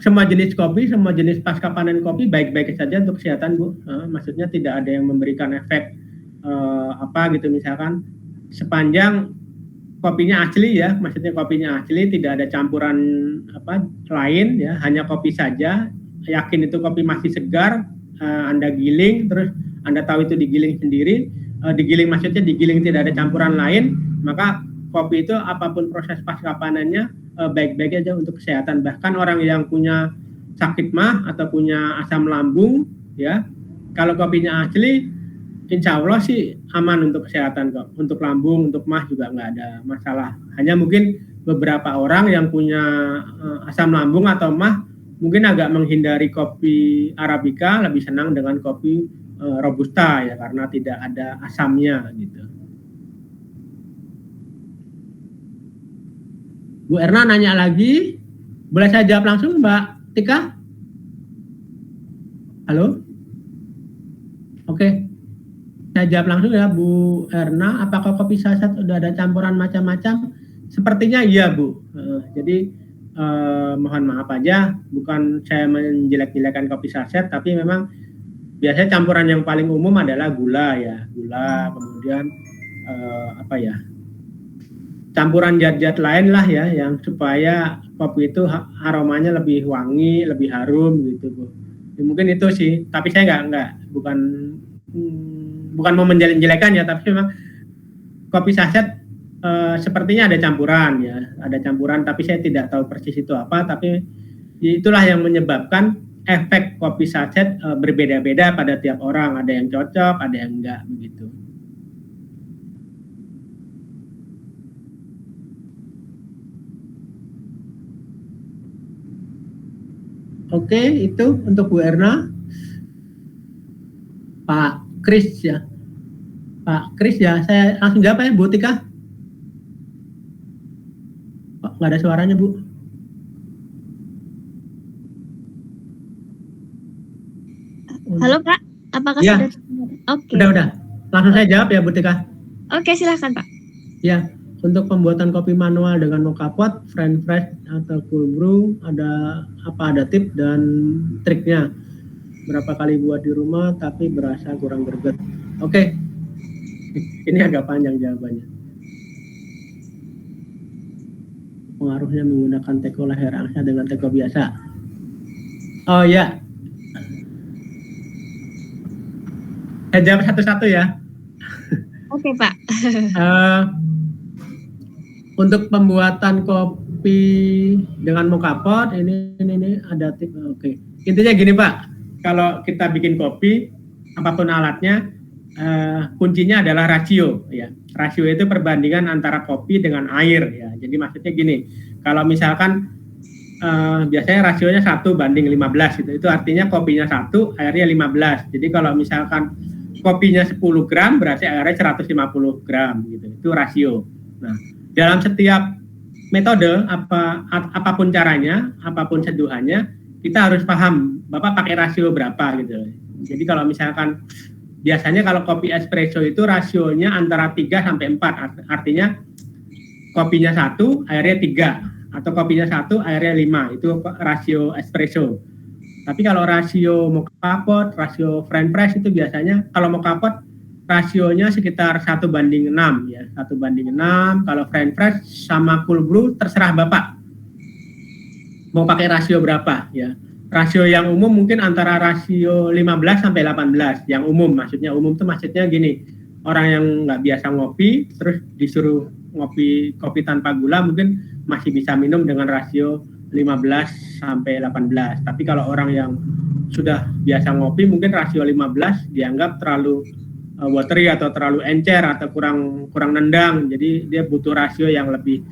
semua jenis kopi, semua jenis pasca panen kopi baik-baik saja untuk kesehatan Bu. Maksudnya tidak ada yang memberikan efek gitu misalkan, sepanjang kopinya asli ya, maksudnya kopinya asli, tidak ada campuran lain ya, hanya kopi saja. Yakin itu kopi masih segar, Anda giling, terus Anda tahu itu digiling sendiri, digiling maksudnya digiling tidak ada campuran lain, maka kopi itu apapun proses pasca panennya baik-baik aja untuk kesehatan. Bahkan orang yang punya sakit mah atau punya asam lambung ya, kalau kopinya asli, insya Allah sih aman untuk kesehatan kok. Untuk lambung, untuk mah juga nggak ada masalah. Hanya mungkin beberapa orang yang punya asam lambung atau mah mungkin agak menghindari kopi Arabica, lebih senang dengan kopi Robusta ya, karena tidak ada asamnya gitu. Bu Erna nanya lagi, boleh saya jawab langsung Mbak Tika? Halo? Oke. Saya jawab langsung ya Bu Erna, apakah kopi saset sudah ada campuran macam-macam? Sepertinya iya Bu. Jadi mohon maaf aja, bukan saya menjelek-jelekan kopi saset, tapi memang biasanya campuran yang paling umum adalah gula ya, gula, kemudian campuran zat-zat lain lah ya, yang supaya kopi itu aromanya lebih wangi, lebih harum gitu Bu. Ya, mungkin itu sih, tapi saya bukan mau menjelek-jelekan ya, tapi memang kopi saset sepertinya ada campuran ya, ada campuran, tapi saya tidak tahu persis itu apa, tapi itulah yang menyebabkan efek kopi saset berbeda-beda pada tiap orang, ada yang cocok, ada yang enggak begitu. Oke, itu untuk Bu Erna. Pak Kris ya. Pak Kris ya, saya langsung jawab ya Bu Tika. Kok nggak ada suaranya Bu? Halo Pak, apakah ya, sudah? Oke. Udah. Langsung saya jawab ya Bu Tika. Oke, silahkan Pak. Ya, untuk pembuatan kopi manual dengan mocha pot, French press atau cold brew, ada tip dan triknya? Berapa kali buat di rumah tapi berasa kurang greget? Oke. Ini agak panjang jawabannya. Pengaruhnya menggunakan teko leher angsa dengan teko biasa. Oh ya. Saya jawab satu-satu ya. Oke Pak. Untuk pembuatan kopi dengan mocha pot, ini ada tip. Oke. Intinya gini Pak, kalau kita bikin kopi, apapun alatnya, kuncinya adalah rasio ya. Rasio itu perbandingan antara kopi dengan air ya. Jadi maksudnya gini, kalau misalkan biasanya rasionya 1:15 gitu. Itu artinya kopinya 1, airnya 15. Jadi kalau misalkan kopinya 10 gram berarti airnya 150 gram gitu. Itu rasio. Nah, dalam setiap metode apapun caranya, apapun seduhannya, kita harus paham Bapak pakai rasio berapa gitu. Jadi kalau misalkan biasanya kalau kopi espresso itu rasionya antara 3 sampai 4, artinya kopinya 1, airnya 3, atau kopinya 1, airnya 5, itu rasio espresso. Tapi kalau rasio mocha pot, rasio French press itu biasanya kalau mocha pot rasionya sekitar 1:6 ya, 1:6. Kalau French press sama cold brew terserah Bapak mau pakai rasio berapa ya. Rasio yang umum mungkin antara rasio 15 sampai 18. Yang umum, maksudnya gini, orang yang nggak biasa ngopi terus disuruh ngopi kopi tanpa gula mungkin masih bisa minum dengan rasio 15 sampai 18. Tapi kalau orang yang sudah biasa ngopi mungkin rasio 15 dianggap terlalu watery atau terlalu encer atau kurang nendang. Jadi dia butuh rasio yang lebih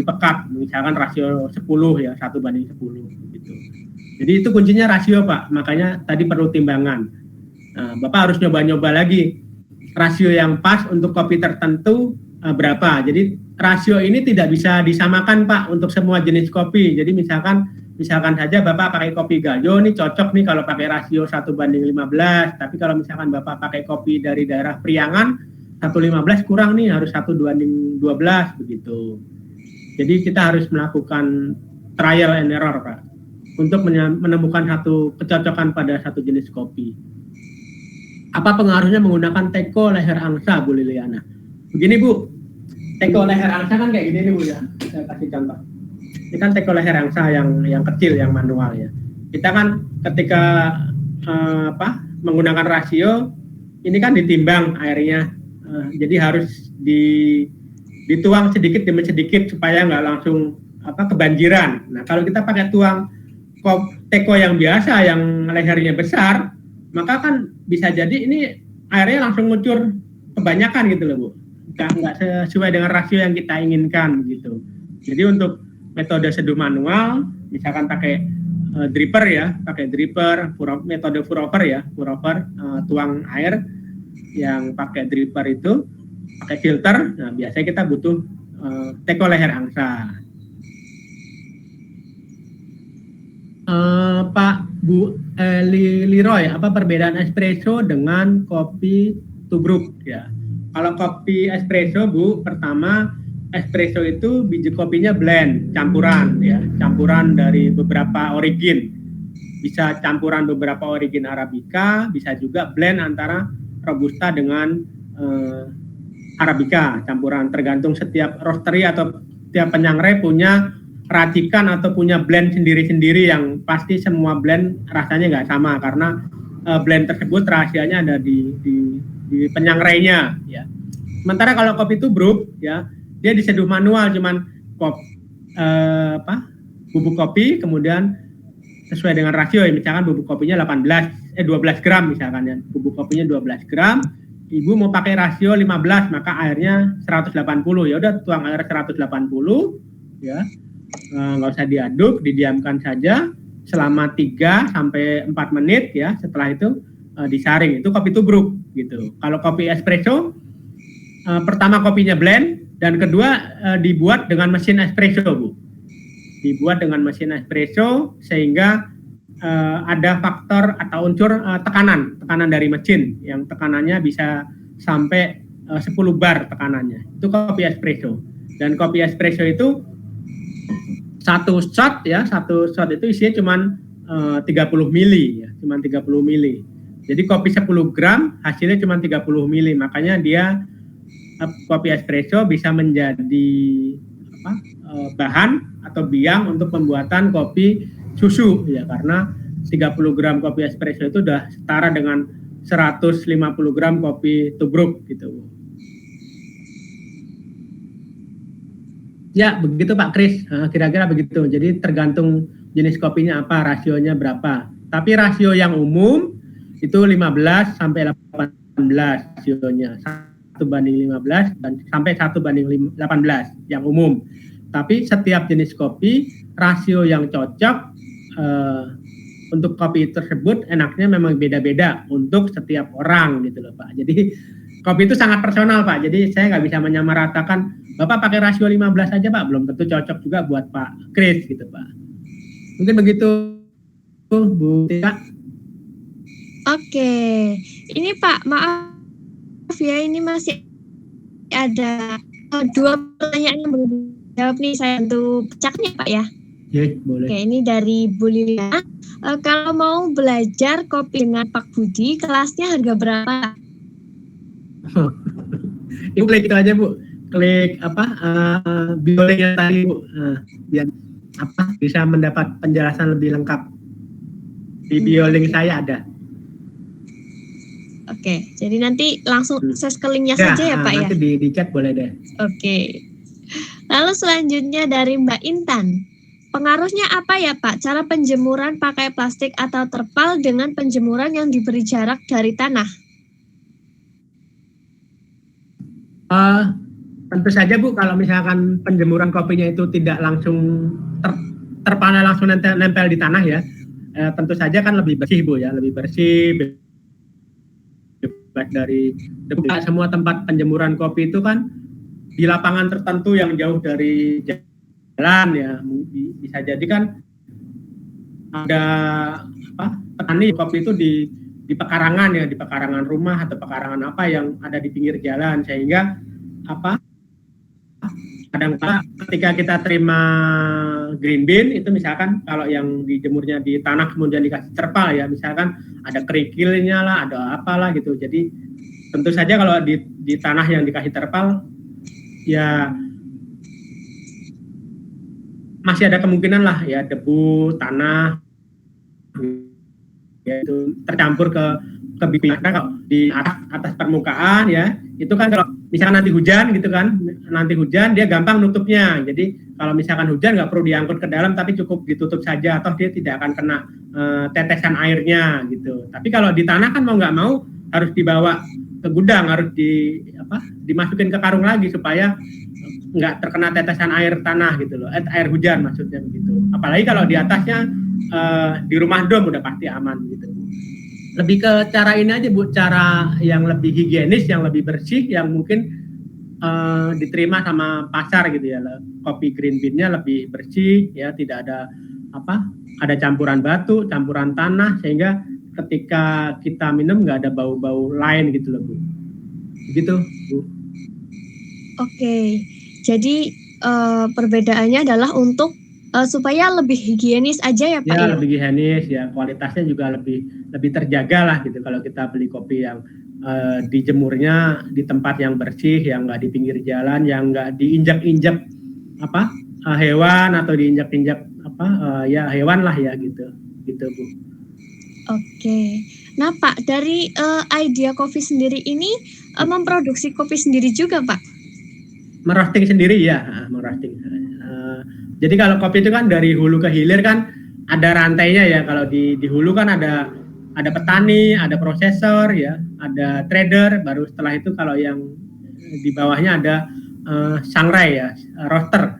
pekat, misalkan rasio 10 ya, 1:10 gitu. Jadi itu kuncinya rasio Pak, makanya tadi perlu timbangan. Nah, Bapak harus nyoba-nyoba lagi rasio yang pas untuk kopi tertentu berapa. Jadi rasio ini tidak bisa disamakan Pak untuk semua jenis kopi. Jadi misalkan saja Bapak pakai kopi Gayo nih cocok nih kalau pakai rasio 1:15, tapi kalau misalkan Bapak pakai kopi dari daerah Priangan 1:15 kurang nih, harus 1:12 begitu. Jadi kita harus melakukan trial and error Pak untuk menemukan satu kecocokan pada satu jenis kopi. Apa pengaruhnya menggunakan teko leher angsa Bu Liliana? Begini Bu, teko leher angsa kan kayak gini nih Bu ya. Saya kasih contoh. Ini kan teko leher angsa yang kecil, yang manual ya. Kita kan ketika menggunakan rasio, ini kan ditimbang airnya. Jadi harus dituang sedikit demi sedikit supaya nggak langsung kebanjiran. Nah kalau kita pakai tuang teko yang biasa, yang lehernya besar, maka kan bisa jadi ini airnya langsung ngucur kebanyakan gitu loh Bu. Nggak sesuai dengan rasio yang kita inginkan gitu. Jadi untuk metode seduh manual, misalkan pakai dripper ya, metode pour-over ya, tuang air yang pakai dripper itu, pakai filter. Nah biasanya kita butuh teko leher angsa. Pak Bu Leroy, apa perbedaan espresso dengan kopi tubruk ya? Kalau kopi espresso Bu, pertama espresso itu biji kopinya blend, campuran ya, campuran dari beberapa origin. Bisa campuran beberapa origin Arabica, bisa juga blend antara Robusta dengan Arabica, campuran, tergantung setiap roastery atau setiap penyangrai punya racikan atau punya blend sendiri-sendiri, yang pasti semua blend rasanya nggak sama karena blend tersebut rahasianya ada di penyangrainya ya. Sementara kalau kopi tubruk ya, dia diseduh manual, cuman bubuk kopi, kemudian sesuai dengan rasio ya, misalkan bubuk kopinya 12 gram misalkan ya, bubuk kopinya 12 gram, ibu mau pakai rasio 15, maka airnya 180, ya udah tuang air 180 ya, nggak usah diaduk, didiamkan saja selama 3 sampai 4 menit ya, setelah itu disaring. Itu kopi tubruk gitu. Kalau kopi espresso, pertama kopinya blend, dan kedua dibuat dengan mesin espresso Bu. Dibuat dengan mesin espresso sehingga ada faktor atau unsur tekanan dari mesin, yang tekanannya bisa sampai 10 bar tekanannya. Itu kopi espresso. Dan kopi espresso itu satu shot itu isinya cuma 30 mili ya, cuma 30 mili. Jadi kopi 10 gram hasilnya cuma 30 mili, makanya dia kopi espresso bisa menjadi bahan atau biang untuk pembuatan kopi susu ya, karena 30 gram kopi espresso itu udah setara dengan 150 gram kopi tubruk gitu. Ya begitu Pak Kris, kira-kira begitu. Jadi tergantung jenis kopinya apa, rasionya berapa. Tapi rasio yang umum itu 15 sampai 18 rasionya. 1:15 dan sampai 1:18 yang umum. Tapi setiap jenis kopi, rasio yang cocok untuk kopi tersebut enaknya memang beda-beda untuk setiap orang gitu loh Pak. Jadi kopi itu sangat personal Pak. Jadi saya nggak bisa menyamaratakan Bapak pakai rasio 15 aja Pak, belum tentu cocok juga buat Pak Kris gitu Pak. Mungkin begitu Bu Tika. Oke, ini Pak, maaf ya, ini masih ada 2 pertanyaan yang belum dijawab nih, saya bantu pecahnya Pak ya. Ya, boleh. Oke, ini dari Bu Lilia. Kalau mau belajar kopi dengan Pak Budi, kelasnya harga berapa? Ibu klik itu aja Bu, klik biolink tadi Bu, biar bisa mendapat penjelasan lebih lengkap. Di biolink saya ada. Oke, jadi nanti langsung akses ke linknya saja ya Pak ya? Nanti di chat boleh deh. Oke. Lalu selanjutnya dari Mbak Intan. Pengaruhnya apa ya Pak, cara penjemuran pakai plastik atau terpal dengan penjemuran yang diberi jarak dari tanah? Tentu saja Bu, kalau misalkan penjemuran kopinya itu tidak langsung terpana langsung nempel di tanah ya, tentu saja kan lebih bersih Bu ya, lebih bersih, bebas dari debu. Semua tempat penjemuran kopi itu kan di lapangan tertentu yang jauh dari jalan ya, bisa jadi kan ada petani kopi itu di pekarangan ya, di pekarangan rumah atau pekarangan apa yang ada di pinggir jalan, sehingga kadang-kadang ketika kita terima green bean itu misalkan kalau yang dijemurnya di tanah kemudian dikasih terpal ya, misalkan ada kerikilnya lah, ada apalah gitu. Jadi tentu saja kalau di tanah yang dikasih terpal ya masih ada kemungkinan lah ya debu, tanah ya itu tercampur ke bibit. Kalau di atas permukaan ya itu kan kalau misalkan nanti hujan gitu kan, nanti hujan dia gampang nutupnya. Jadi kalau misalkan hujan nggak perlu diangkut ke dalam, tapi cukup ditutup saja, atau dia tidak akan kena tetesan airnya gitu. Tapi kalau di tanah kan mau nggak mau harus dibawa ke gudang, harus dimasukin ke karung lagi supaya nggak terkena tetesan air tanah gitu loh, air hujan maksudnya begitu. Apalagi kalau di atasnya di rumah dom udah pasti aman gitu. Lebih ke cara ini aja Bu, cara yang lebih higienis, yang lebih bersih, yang mungkin diterima sama pasar gitu ya. Kopi green bean-nya lebih bersih ya, tidak ada ada campuran batu, campuran tanah, sehingga ketika kita minum nggak ada bau-bau lain gitu loh Bu. Begitu Bu. Oke, jadi perbedaannya adalah untuk supaya lebih higienis aja ya Pak ya? Lebih higienis ya, kualitasnya juga lebih terjaga lah gitu kalau kita beli kopi yang dijemurnya di tempat yang bersih, yang nggak di pinggir jalan, yang nggak diinjak-injak hewan atau diinjak-injak hewan lah ya gitu Bu. Oke, nah Pak, dari Idea Coffee sendiri ini memproduksi kopi sendiri juga Pak? Merosting sendiri ya, merosting. Jadi kalau kopi itu kan dari hulu ke hilir kan ada rantainya ya. Kalau di hulu kan ada petani, ada prosesor ya, ada trader. Baru setelah itu kalau yang di bawahnya ada sangrai ya, roaster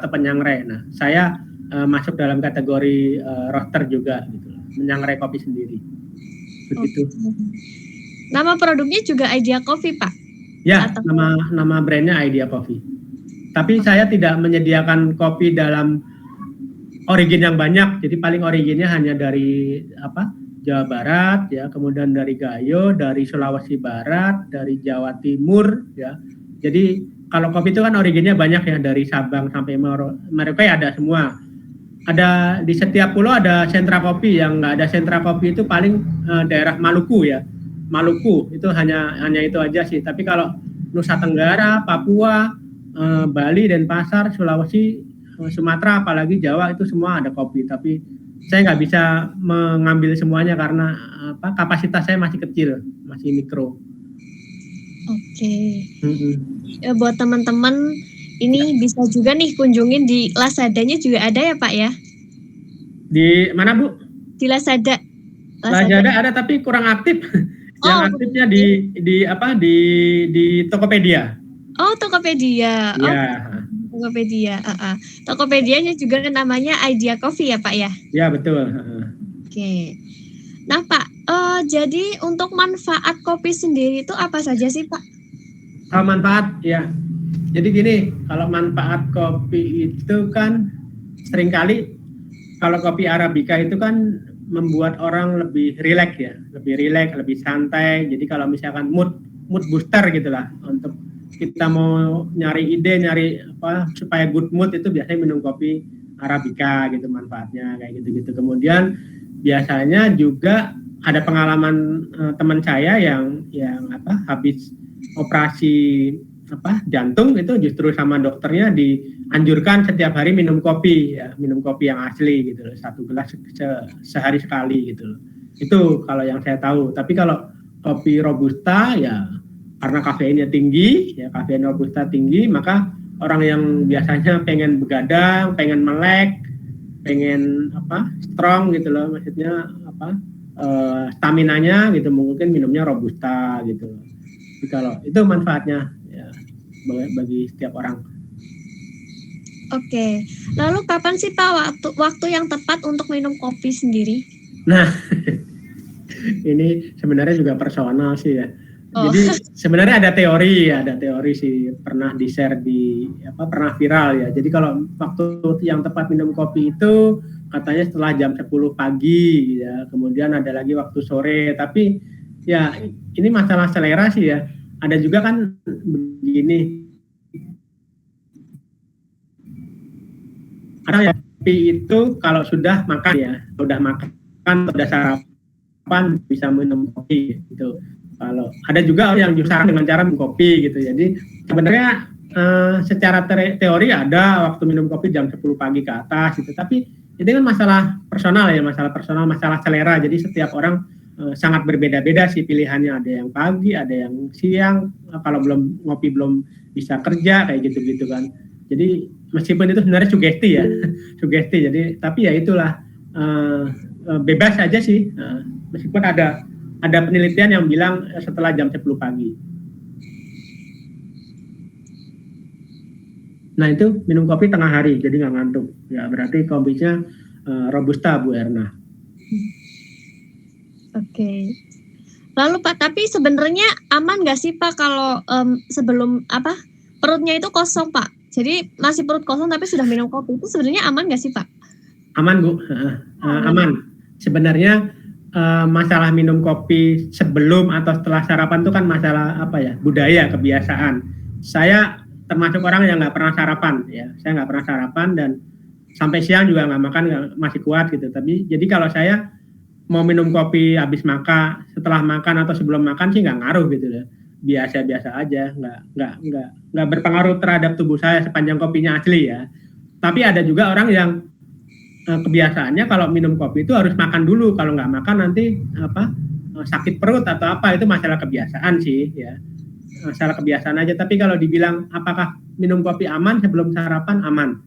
atau penyangrai. Nah, saya masuk dalam kategori roaster juga gitu, menyangrai kopi sendiri. Begitu. Nama produknya juga Idea Coffee Pak? Ya, nama brandnya Idea Coffee. Tapi saya tidak menyediakan kopi dalam origin yang banyak. Jadi paling originnya hanya dari Jawa Barat ya, kemudian dari Gayo, dari Sulawesi Barat, dari Jawa Timur ya. Jadi kalau kopi itu kan originnya banyak ya, dari Sabang sampai Merauke ada semua. Ada di setiap pulau ada sentra kopi. Yang nggak ada sentra kopi itu paling daerah Maluku ya. Maluku itu hanya itu aja sih. Tapi kalau Nusa Tenggara, Papua, Bali, Denpasar, Sulawesi, Sumatera, apalagi Jawa itu semua ada kopi. Tapi saya nggak bisa mengambil semuanya karena kapasitas saya masih kecil, masih mikro. Oke. Buat teman-teman ini bisa juga nih kunjungin di Lazadanya juga ada ya Pak ya? Di mana Bu? Di Lazada. Lazada ada tapi kurang aktif. Yang aktifnya di Tokopedia. Oh, Tokopedia. Ya. Tokopedia. Tokopedianya juga namanya Idea Coffee ya Pak ya? Ya betul. Oke. Nah Pak, jadi untuk manfaat kopi sendiri itu apa saja sih Pak? Manfaat ya. Jadi gini, kalau manfaat kopi itu kan seringkali kalau kopi Arabica itu kan membuat orang lebih rileks ya, lebih santai. Jadi kalau misalkan mood booster gitulah, untuk kita mau nyari ide, supaya good mood itu biasanya minum kopi Arabica gitu manfaatnya kayak gitu-gitu. Kemudian biasanya juga ada pengalaman teman saya yang habis operasi jantung itu justru sama dokternya dianjurkan setiap hari minum kopi ya, minum kopi yang asli gitu loh, 1 gelas sehari sekali gitu loh. Itu kalau yang saya tahu. Tapi kalau kopi robusta ya karena kafeinnya tinggi ya, kafein robusta tinggi, maka orang yang biasanya pengen begadang, pengen melek, pengen strong gitu loh, maksudnya staminanya gitu, mungkin minumnya robusta gitu. Jadi kalau itu manfaatnya ya bagi setiap orang. Oke, lalu kapan sih Pak waktu yang tepat untuk minum kopi sendiri? Nah, ini sebenarnya juga personal sih ya. Jadi sebenarnya ada teori sih, pernah di-share pernah viral ya. Jadi kalau waktu yang tepat minum kopi itu katanya setelah jam 10 pagi ya, kemudian ada lagi waktu sore. Tapi ya ini masalah selera sih ya. Ada juga kan begini, ada kopi itu kalau sudah makan ya, sudah sarapan bisa minum kopi gitu. Kalau ada juga yang justru dengan cara minum kopi gitu. Jadi sebenarnya secara teori ada waktu minum kopi jam 10 pagi ke atas gitu, tapi itu kan masalah personal ya, masalah selera. Jadi setiap orang sangat berbeda-beda sih pilihannya, ada yang pagi, ada yang siang, kalau belum ngopi belum bisa kerja kayak gitu-gitu kan. Jadi meskipun itu sebenarnya sugesti ya, sugesti. Jadi tapi ya itulah bebas aja sih, meskipun ada penelitian yang bilang setelah jam 10 pagi. Nah itu minum kopi tengah hari, jadi nggak ngantuk. Ya berarti kopinya Robusta, Bu Erna. Oke. Lalu Pak, tapi sebenarnya aman nggak sih Pak kalau sebelum perutnya itu kosong Pak? Jadi masih perut kosong tapi sudah minum kopi, itu sebenarnya aman nggak sih Pak? Aman Bu, aman. Sebenarnya masalah minum kopi sebelum atau setelah sarapan itu kan masalah budaya, kebiasaan. Saya termasuk orang yang nggak pernah sarapan ya, saya nggak pernah sarapan dan sampai siang juga nggak makan, masih kuat gitu. Tapi jadi kalau saya mau minum kopi habis makan, setelah makan atau sebelum makan sih nggak ngaruh gitu ya, biasa-biasa aja, nggak berpengaruh terhadap tubuh saya sepanjang kopinya asli ya. Tapi ada juga orang yang kebiasaannya kalau minum kopi itu harus makan dulu, kalau nggak makan nanti sakit perut atau apa, itu masalah kebiasaan sih ya. Masalah kebiasaan aja. Tapi kalau dibilang apakah minum kopi aman sebelum sarapan, aman.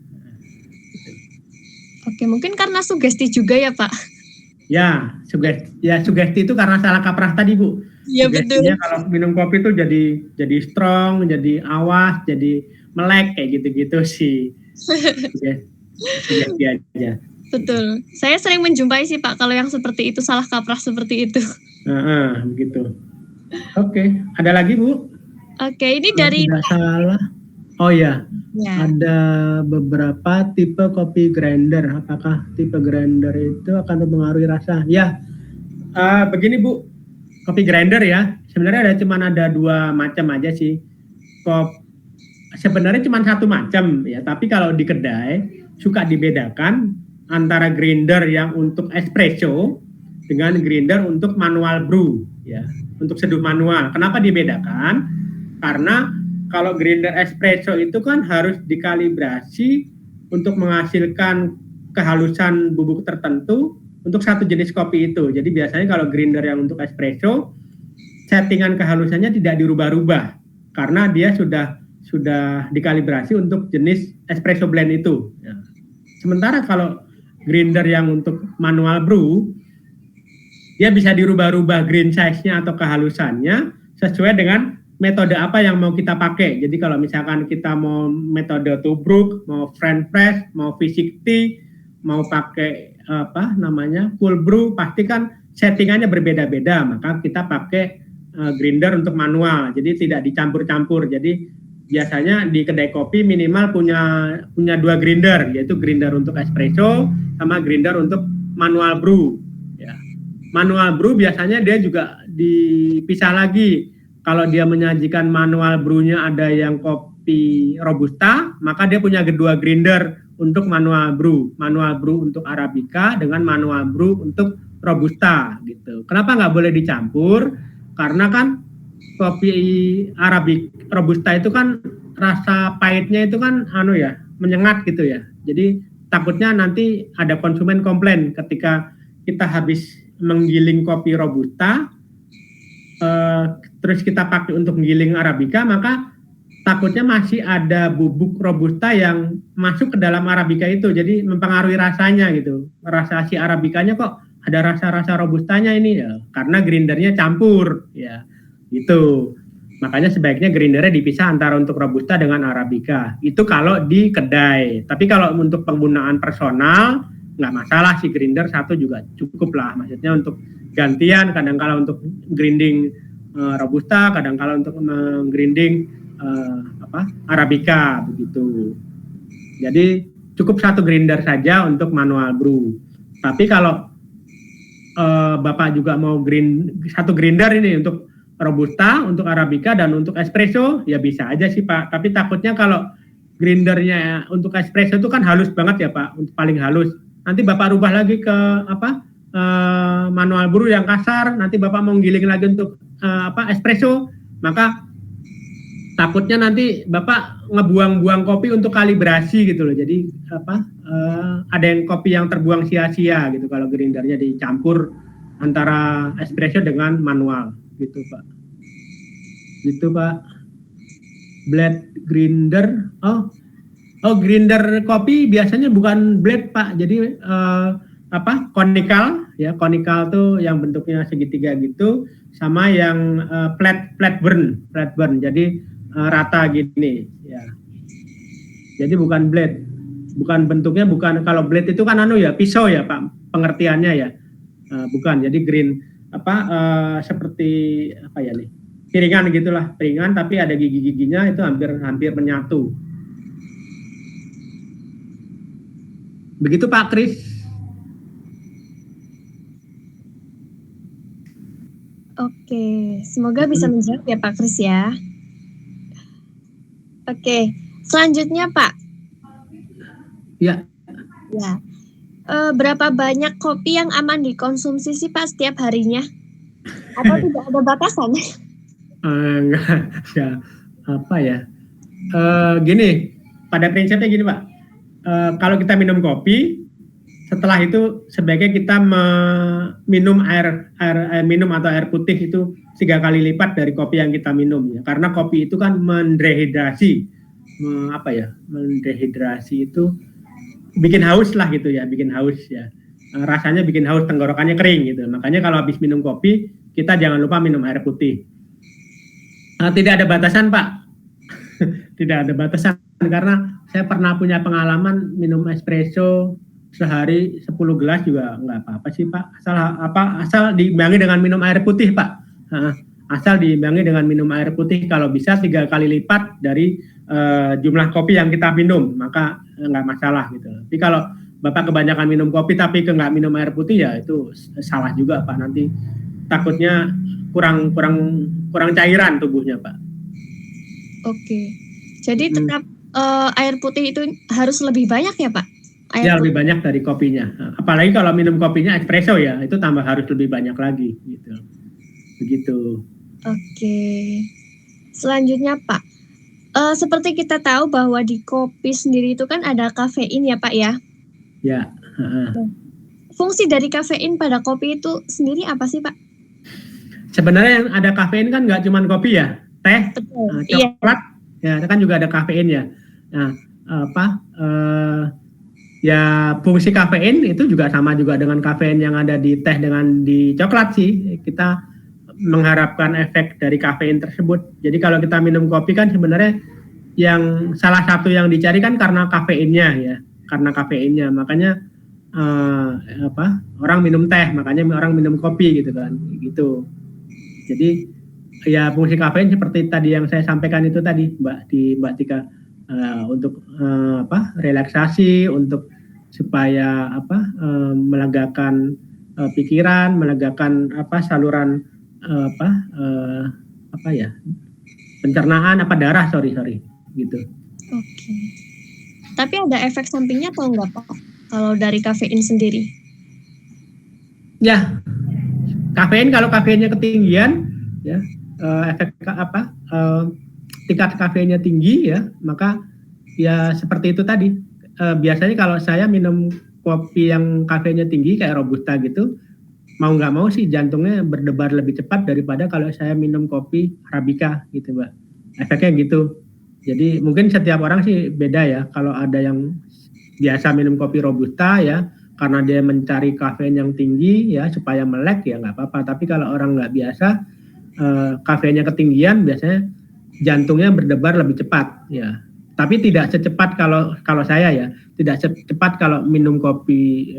Oke, mungkin karena sugesti juga ya Pak? Ya, sugesti itu karena salah kaprah tadi Bu. Iya betul. Kalau minum kopi itu jadi strong, jadi awas, jadi melek kayak gitu-gitu sih. Sugesti aja. Betul. Saya sering menjumpai sih Pak kalau yang seperti itu, salah kaprah seperti itu. Begitu. Oke, ada lagi Bu? Oke, ini dari tidak salah. Oh ya, ada beberapa tipe kopi grinder. Apakah tipe grinder itu akan mempengaruhi rasa? Ya, begini Bu, kopi grinder ya. Sebenarnya ada dua macam aja sih. Sebenarnya cuma satu macam ya. Tapi kalau di kedai suka dibedakan antara grinder yang untuk espresso dengan grinder untuk manual brew ya, untuk seduh manual. Kenapa dibedakan? Karena kalau grinder espresso itu kan harus dikalibrasi untuk menghasilkan kehalusan bubuk tertentu untuk satu jenis kopi itu. Jadi biasanya kalau grinder yang untuk espresso, settingan kehalusannya tidak dirubah-rubah karena dia sudah dikalibrasi untuk jenis espresso blend itu. Ya. Sementara kalau grinder yang untuk manual brew, dia bisa dirubah-rubah green size-nya atau kehalusannya sesuai dengan metode apa yang mau kita pakai. Jadi kalau misalkan kita mau metode tubruk, mau French press, mau V60, mau pakai full brew, pasti kan settingannya berbeda-beda. Maka kita pakai grinder untuk manual. Jadi tidak dicampur-campur. Jadi biasanya di kedai kopi minimal punya dua grinder, yaitu grinder untuk espresso sama grinder untuk manual brew. Ya. Manual brew biasanya dia juga dipisah lagi. Kalau dia menyajikan manual brew-nya ada yang kopi Robusta, maka dia punya kedua grinder untuk manual brew untuk Arabica dengan manual brew untuk Robusta gitu. Kenapa nggak boleh dicampur? Karena kan kopi Robusta itu kan rasa pahitnya itu kan menyengat gitu ya. Jadi takutnya nanti ada konsumen komplain ketika kita habis menggiling kopi Robusta, terus kita pakai untuk menggiling Arabica, maka takutnya masih ada bubuk Robusta yang masuk ke dalam Arabica itu, jadi mempengaruhi rasanya gitu. Rasa si Arabicanya kok ada rasa-rasa Robustanya ini ya, karena grindernya campur ya, gitu. Makanya sebaiknya grindernya dipisah antara untuk Robusta dengan Arabica. Itu kalau di kedai. Tapi kalau untuk penggunaan personal nggak masalah sih, grinder satu juga cukup lah. Maksudnya untuk gantian, kadang-kala untuk grinding Robusta, kadang-kala untuk grinding Arabica begitu. Jadi cukup satu grinder saja untuk manual brew. Tapi kalau Bapak juga mau satu grinder ini untuk Robusta, untuk Arabica dan untuk espresso, ya bisa aja sih Pak. Tapi takutnya kalau grindernya untuk espresso itu kan halus banget ya Pak, untuk paling halus. Nanti Bapak rubah lagi ke manual brew yang kasar, nanti Bapak mau giling lagi untuk espresso, maka takutnya nanti Bapak ngebuang-buang kopi untuk kalibrasi gitu loh. Jadi ada yang kopi yang terbuang sia-sia gitu kalau grindernya dicampur antara espresso dengan manual gitu Pak. Gitu Pak. Blade grinder. Oh grinder kopi biasanya bukan blade Pak. Jadi konikal ya. Konikal tuh yang bentuknya segitiga gitu sama yang flat burn. Jadi rata gini ya. Jadi bukan blade. Bukan bentuknya kalau blade itu kan pisau ya Pak pengertiannya ya. Bukan. Jadi seperti apa ya nih? Piringan gitulah, piringan tapi ada gigi-giginya itu hampir menyatu. Begitu Pak Kris. Oke, semoga bisa menjawab ya Pak Kris ya. Oke, selanjutnya Pak. Ya. Ya. Berapa banyak kopi yang aman dikonsumsi sih Pak setiap harinya? Atau tidak ada batasan? Enggak, ya. Apa ya? Gini, pada prinsipnya gini Pak. Kalau kita minum kopi, setelah itu sebaiknya kita minum air minum atau air putih itu 3 kali lipat dari kopi yang kita minum ya. Karena kopi itu kan mendehidrasi. Mendehidrasi itu bikin haus lah gitu ya, bikin haus ya. Rasanya bikin haus, tenggorokannya kering gitu. Makanya kalau habis minum kopi, kita jangan lupa minum air putih. Tidak ada batasan Pak. Tidak ada batasan karena saya pernah punya pengalaman minum espresso sehari 10 gelas juga nggak apa-apa sih Pak. Asal diimbangi dengan minum air putih Pak. Asal diimbangi dengan minum air putih, kalau bisa 3 kali lipat dari jumlah kopi yang kita minum, maka nggak masalah gitu. Tapi kalau Bapak kebanyakan minum kopi tapi nggak minum air putih ya itu salah juga Pak. Nanti takutnya kurang cairan tubuhnya Pak. Oke, jadi tetap air putih itu harus lebih banyak ya Pak? Lebih banyak dari kopinya. Apalagi kalau minum kopinya espresso ya, itu tambah harus lebih banyak lagi gitu. Begitu. Oke. Selanjutnya Pak, seperti kita tahu bahwa di kopi sendiri itu kan ada kafein ya Pak ya? Ya. Fungsi dari kafein pada kopi itu sendiri apa sih Pak? Sebenarnya yang ada kafein kan nggak cuma kopi ya, teh, coklat, ya kan juga ada kafein ya. Nah, ya fungsi kafein itu juga sama juga dengan kafein yang ada di teh dengan di coklat sih. Kita mengharapkan efek dari kafein tersebut. Jadi kalau kita minum kopi kan sebenarnya yang salah satu yang dicari kan karena kafeinnya ya, karena kafeinnya. Makanya orang minum teh, makanya orang minum kopi gitu kan, gitu. Jadi ya fungsi kafein seperti tadi yang saya sampaikan itu tadi Mbak Tika, untuk relaksasi, untuk supaya melegakan pikiran, melegakan saluran pencernaan darah gitu. Oke. Tapi ada efek sampingnya atau enggak Pak kalau dari kafein sendiri? Ya, kafein kalau kafeinnya ketinggian ya, tingkat kafeinnya tinggi ya, maka ya seperti itu tadi. Biasanya kalau saya minum kopi yang kafeinnya tinggi kayak robusta gitu, mau nggak mau sih jantungnya berdebar lebih cepat daripada kalau saya minum kopi arabica gitu Mbak. Efeknya gitu. Jadi mungkin setiap orang sih beda ya. Kalau ada yang biasa minum kopi robusta ya, karena dia mencari kafein yang tinggi ya supaya melek ya nggak apa-apa. Tapi kalau orang nggak biasa, kafeinnya ketinggian, biasanya jantungnya berdebar lebih cepat ya. Tapi tidak secepat kalau saya ya, tidak secepat kalau minum kopi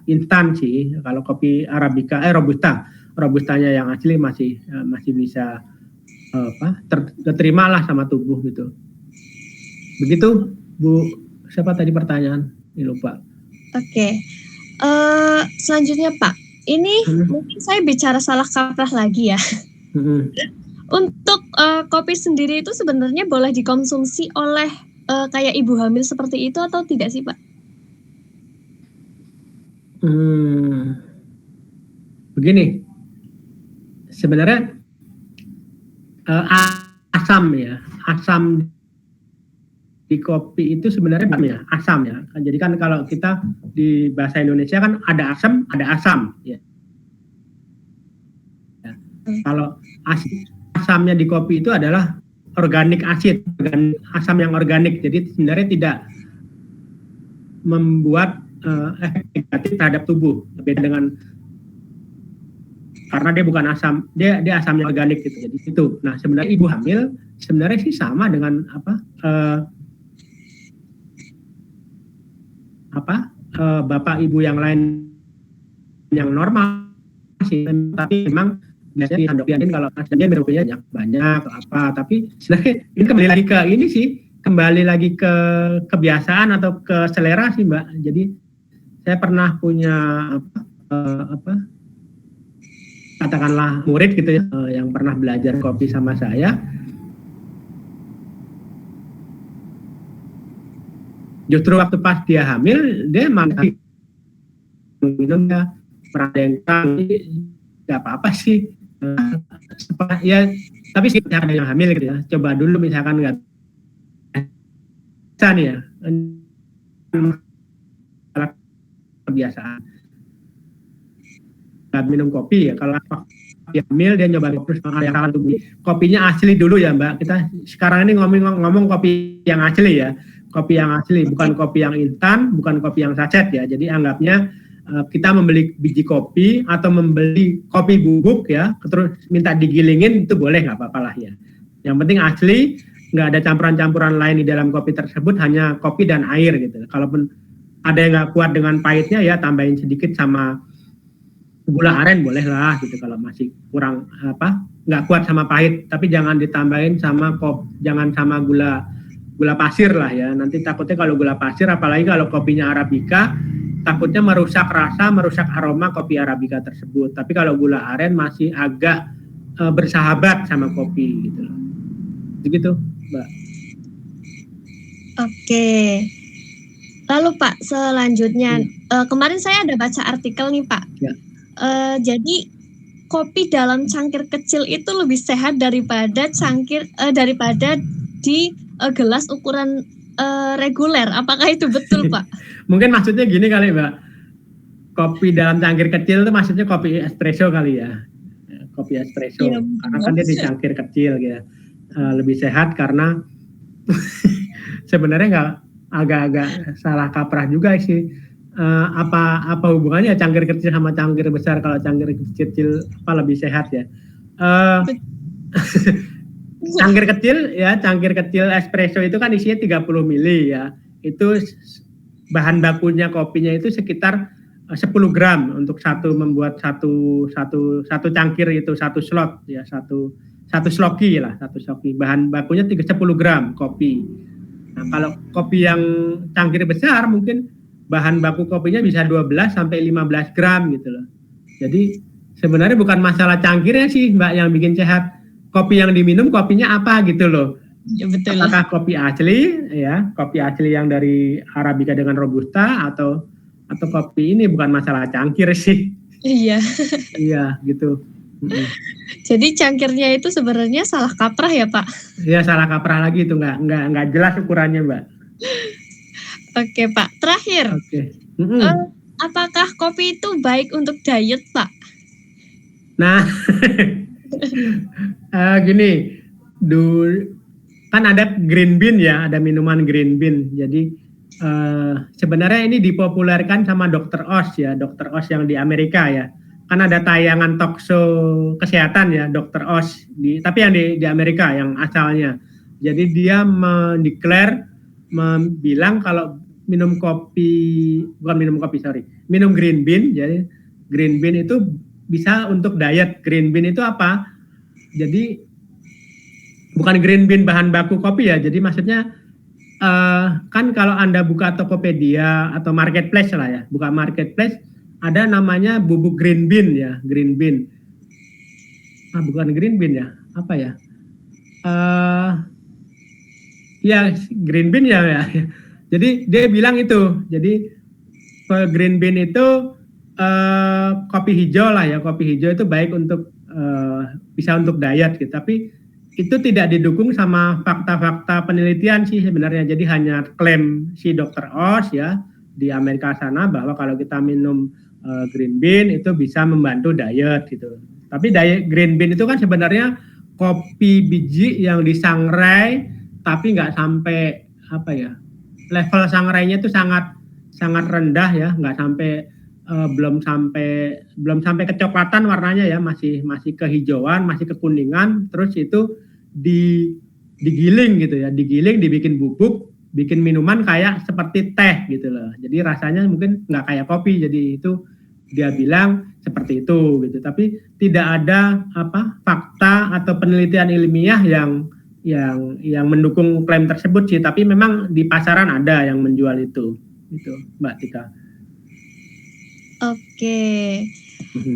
instan sih. Kalau kopi arabica robustanya yang asli masih bisa terterima lah sama tubuh gitu. Begitu Bu, siapa tadi pertanyaan? Ini lupa. Oke. Selanjutnya Pak, ini mungkin saya bicara salah kaprah lagi ya. Untuk kopi sendiri itu sebenarnya boleh dikonsumsi oleh kayak ibu hamil seperti itu atau tidak sih Pak? Begini, sebenarnya asam ya. Asam di kopi itu sebenarnya ya, asam ya. Jadi kan kalau kita di bahasa Indonesia kan ada asam ya. Kalau asamnya di kopi itu adalah organik acid, asam yang organik. Jadi sebenarnya tidak membuat efek negatif terhadap tubuh. Beda dengan karena dia bukan asam, dia asam yang organik gitu. Jadi itu. Nah, sebenarnya ibu hamil sebenarnya sih sama dengan bapak ibu yang lain yang normal sih, tapi memang biasanya di Handok kalau dia minumnya banyak apa, tapi sebenarnya ini kembali lagi ke ini sih, kembali lagi ke kebiasaan atau ke selera sih Mbak. Jadi saya pernah punya katakanlah murid gitu ya, yang pernah belajar kopi sama saya. Justru waktu pas dia hamil, dia masih minumnya pernah nggak apa-apa sih. Ya, tapi sih ada yang hamil gitu ya. Coba dulu misalkan nggak bisa nih ya, kebiasaan nggak minum kopi ya. Kalau dia hamil dia nyoba terus mengadakan tubuh. Kopinya asli dulu ya Mbak. Kita sekarang ini ngomong kopi yang asli ya. Kopi yang asli, bukan kopi yang instan, bukan kopi yang saset ya. Jadi anggapnya kita membeli biji kopi atau membeli kopi bubuk ya, terus minta digilingin itu boleh, nggak apa-apa lah ya. Yang penting asli, nggak ada campuran-campuran lain di dalam kopi tersebut, hanya kopi dan air gitu. Kalaupun ada yang nggak kuat dengan pahitnya ya tambahin sedikit sama gula aren boleh lah gitu. Kalau masih kurang nggak kuat sama pahit, tapi jangan ditambahin sama jangan sama gula pasir lah ya. Nanti takutnya kalau gula pasir, apalagi kalau kopinya Arabica, takutnya merusak rasa, merusak aroma kopi Arabica tersebut. Tapi kalau gula aren masih agak bersahabat sama kopi gitu loh. Begitu, Mbak. Oke. Lalu Pak, selanjutnya kemarin saya ada baca artikel nih Pak. Ya. Jadi kopi dalam cangkir kecil itu lebih sehat daripada daripada di gelas ukuran reguler. Apakah itu betul Pak? Mungkin maksudnya gini kali Mbak, kopi dalam cangkir kecil itu maksudnya kopi espresso kali ya, kopi espresso ya, karena kan dia di cangkir kecil gitu. Lebih sehat karena sebenarnya nggak, agak-agak salah kaprah juga sih. Apa hubungannya cangkir kecil sama cangkir besar? Kalau cangkir kecil lebih sehat ya? Cangkir kecil espresso itu kan isinya 30 mili ya. Itu bahan bakunya kopinya itu sekitar 10 gram untuk membuat satu cangkir itu, satu slot ya, satu sloki lah, satu sloki. Bahan bakunya 10 gram kopi. Nah, kalau kopi yang cangkir besar mungkin bahan baku kopinya bisa 12 sampai 15 gram gitu loh. Jadi sebenarnya bukan masalah cangkirnya sih Mbak yang bikin sehat. Kopi yang diminum kopinya apa gitu loh. Ya, betul. Apakah kopi asli ya, kopi asli yang dari Arabica dengan Robusta atau kopi ini, bukan masalah cangkir sih. Iya. Iya gitu. Jadi cangkirnya itu sebenarnya salah kaprah ya Pak? Iya, salah kaprah lagi itu, nggak jelas ukurannya Mbak. Oke Pak, terakhir. Oke. Apakah kopi itu baik untuk diet Pak? Nah. Gini, kan ada green bean ya, ada minuman green bean. Jadi sebenarnya ini dipopulerkan sama Dr. Oz ya, Dr. Oz yang di Amerika ya. Kan ada tayangan talk show kesehatan ya, Dr. Oz, tapi yang di Amerika yang asalnya. Jadi dia bilang kalau minum green bean, jadi green bean itu bisa untuk diet. Green bean itu apa? Jadi bukan green bean bahan baku kopi ya. Jadi maksudnya kan kalau Anda buka Tokopedia atau marketplace lah ya, buka marketplace ada namanya bubuk green bean ya, green bean. Bukan green bean ya, apa ya? Ya green bean ya. Jadi dia bilang itu. Jadi green bean itu kopi hijau lah ya, kopi hijau itu baik untuk bisa untuk diet gitu. Tapi itu tidak didukung sama fakta-fakta penelitian sih sebenarnya. Jadi hanya klaim si Dr. Oz ya di Amerika sana bahwa kalau kita minum green bean itu bisa membantu diet gitu. Tapi diet green bean itu kan sebenarnya kopi biji yang disangrai tapi nggak sampai apa ya, level sangrainya itu sangat sangat rendah ya, nggak sampai belum sampai kecoklatan warnanya ya, masih kehijauan, masih kekuningan, terus itu digiling gitu ya, digiling, dibikin bubuk, bikin minuman kayak seperti teh gitu loh. Jadi rasanya mungkin nggak kayak kopi, jadi itu dia bilang seperti itu gitu. Tapi tidak ada fakta atau penelitian ilmiah yang mendukung klaim tersebut sih. Tapi memang di pasaran ada yang menjual itu, gitu Mbak Tika. Oke.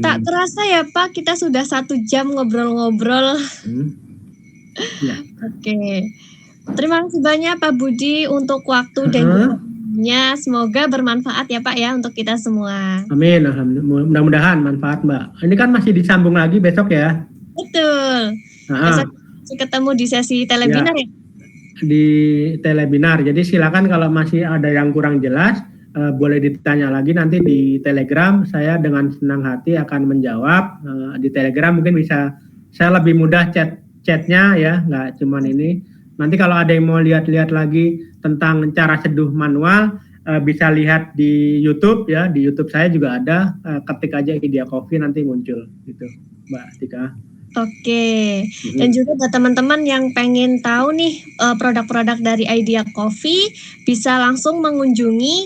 Tak terasa ya Pak, kita sudah 1 jam ngobrol-ngobrol. Ya. Oke. Terima kasih banyak Pak Budi untuk waktu dan waktunya. Semoga bermanfaat ya Pak ya untuk kita semua. Amin, alhamdulillah. Mudah-mudahan manfaat Mbak. Ini kan masih disambung lagi besok ya? Betul. Besok ketemu di sesi telebinar ya? Di telebinar. Jadi silakan kalau masih ada yang kurang jelas, boleh ditanya lagi nanti di Telegram. Saya dengan senang hati akan menjawab. Di Telegram mungkin bisa saya lebih mudah chatnya ya, nggak cuman ini. Nanti kalau ada yang mau lihat-lihat lagi tentang cara seduh manual, bisa lihat di YouTube ya. Di YouTube saya juga ada. Ketik aja Idea Coffee nanti muncul gitu, Mbak Tika. Oke. Dan juga buat teman-teman yang pengen tahu nih produk-produk dari Idea Coffee, bisa langsung mengunjungi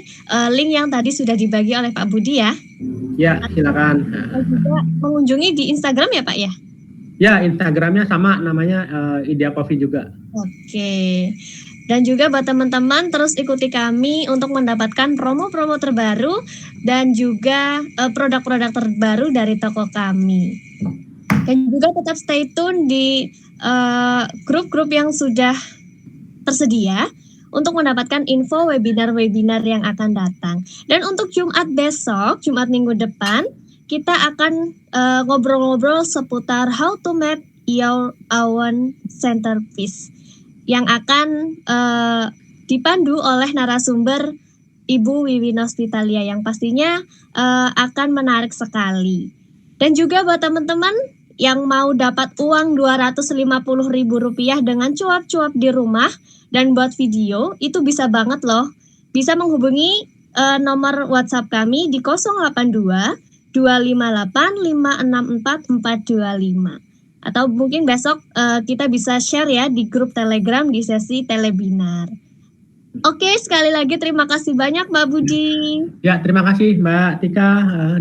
link yang tadi sudah dibagi oleh Pak Budi ya. Ya, silakan. Dan juga mengunjungi di Instagram ya Pak ya? Ya, Instagramnya sama, namanya Idea Coffee juga. Oke. Dan juga buat teman-teman terus ikuti kami untuk mendapatkan promo-promo terbaru dan juga produk-produk terbaru dari toko kami. Dan juga tetap stay tune di grup-grup yang sudah tersedia untuk mendapatkan info webinar-webinar yang akan datang. Dan untuk Jumat besok, Jumat minggu depan, kita akan ngobrol-ngobrol seputar how to make your own centerpiece yang akan dipandu oleh narasumber Ibu Wiwin Hospitalia yang pastinya akan menarik sekali. Dan juga buat teman-teman yang mau dapat uang Rp250.000 dengan cuap-cuap di rumah dan buat video, itu bisa banget loh. Bisa menghubungi nomor WhatsApp kami di 082 258 564 425. Atau mungkin besok kita bisa share ya di grup Telegram di sesi telebinar. Oke, sekali lagi terima kasih banyak Mbak Budi. Ya, terima kasih Mbak Tika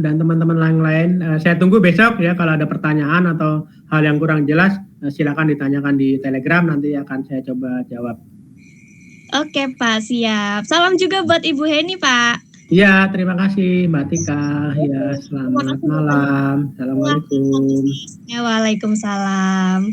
dan teman-teman lain-lain. Saya tunggu besok ya, kalau ada pertanyaan atau hal yang kurang jelas, silakan ditanyakan di Telegram, nanti akan saya coba jawab. Oke Pak, siap. Salam juga buat Ibu Heni Pak. Iya, terima kasih Mbak Tika. Ya, selamat malam. Assalamualaikum. Waalaikumsalam.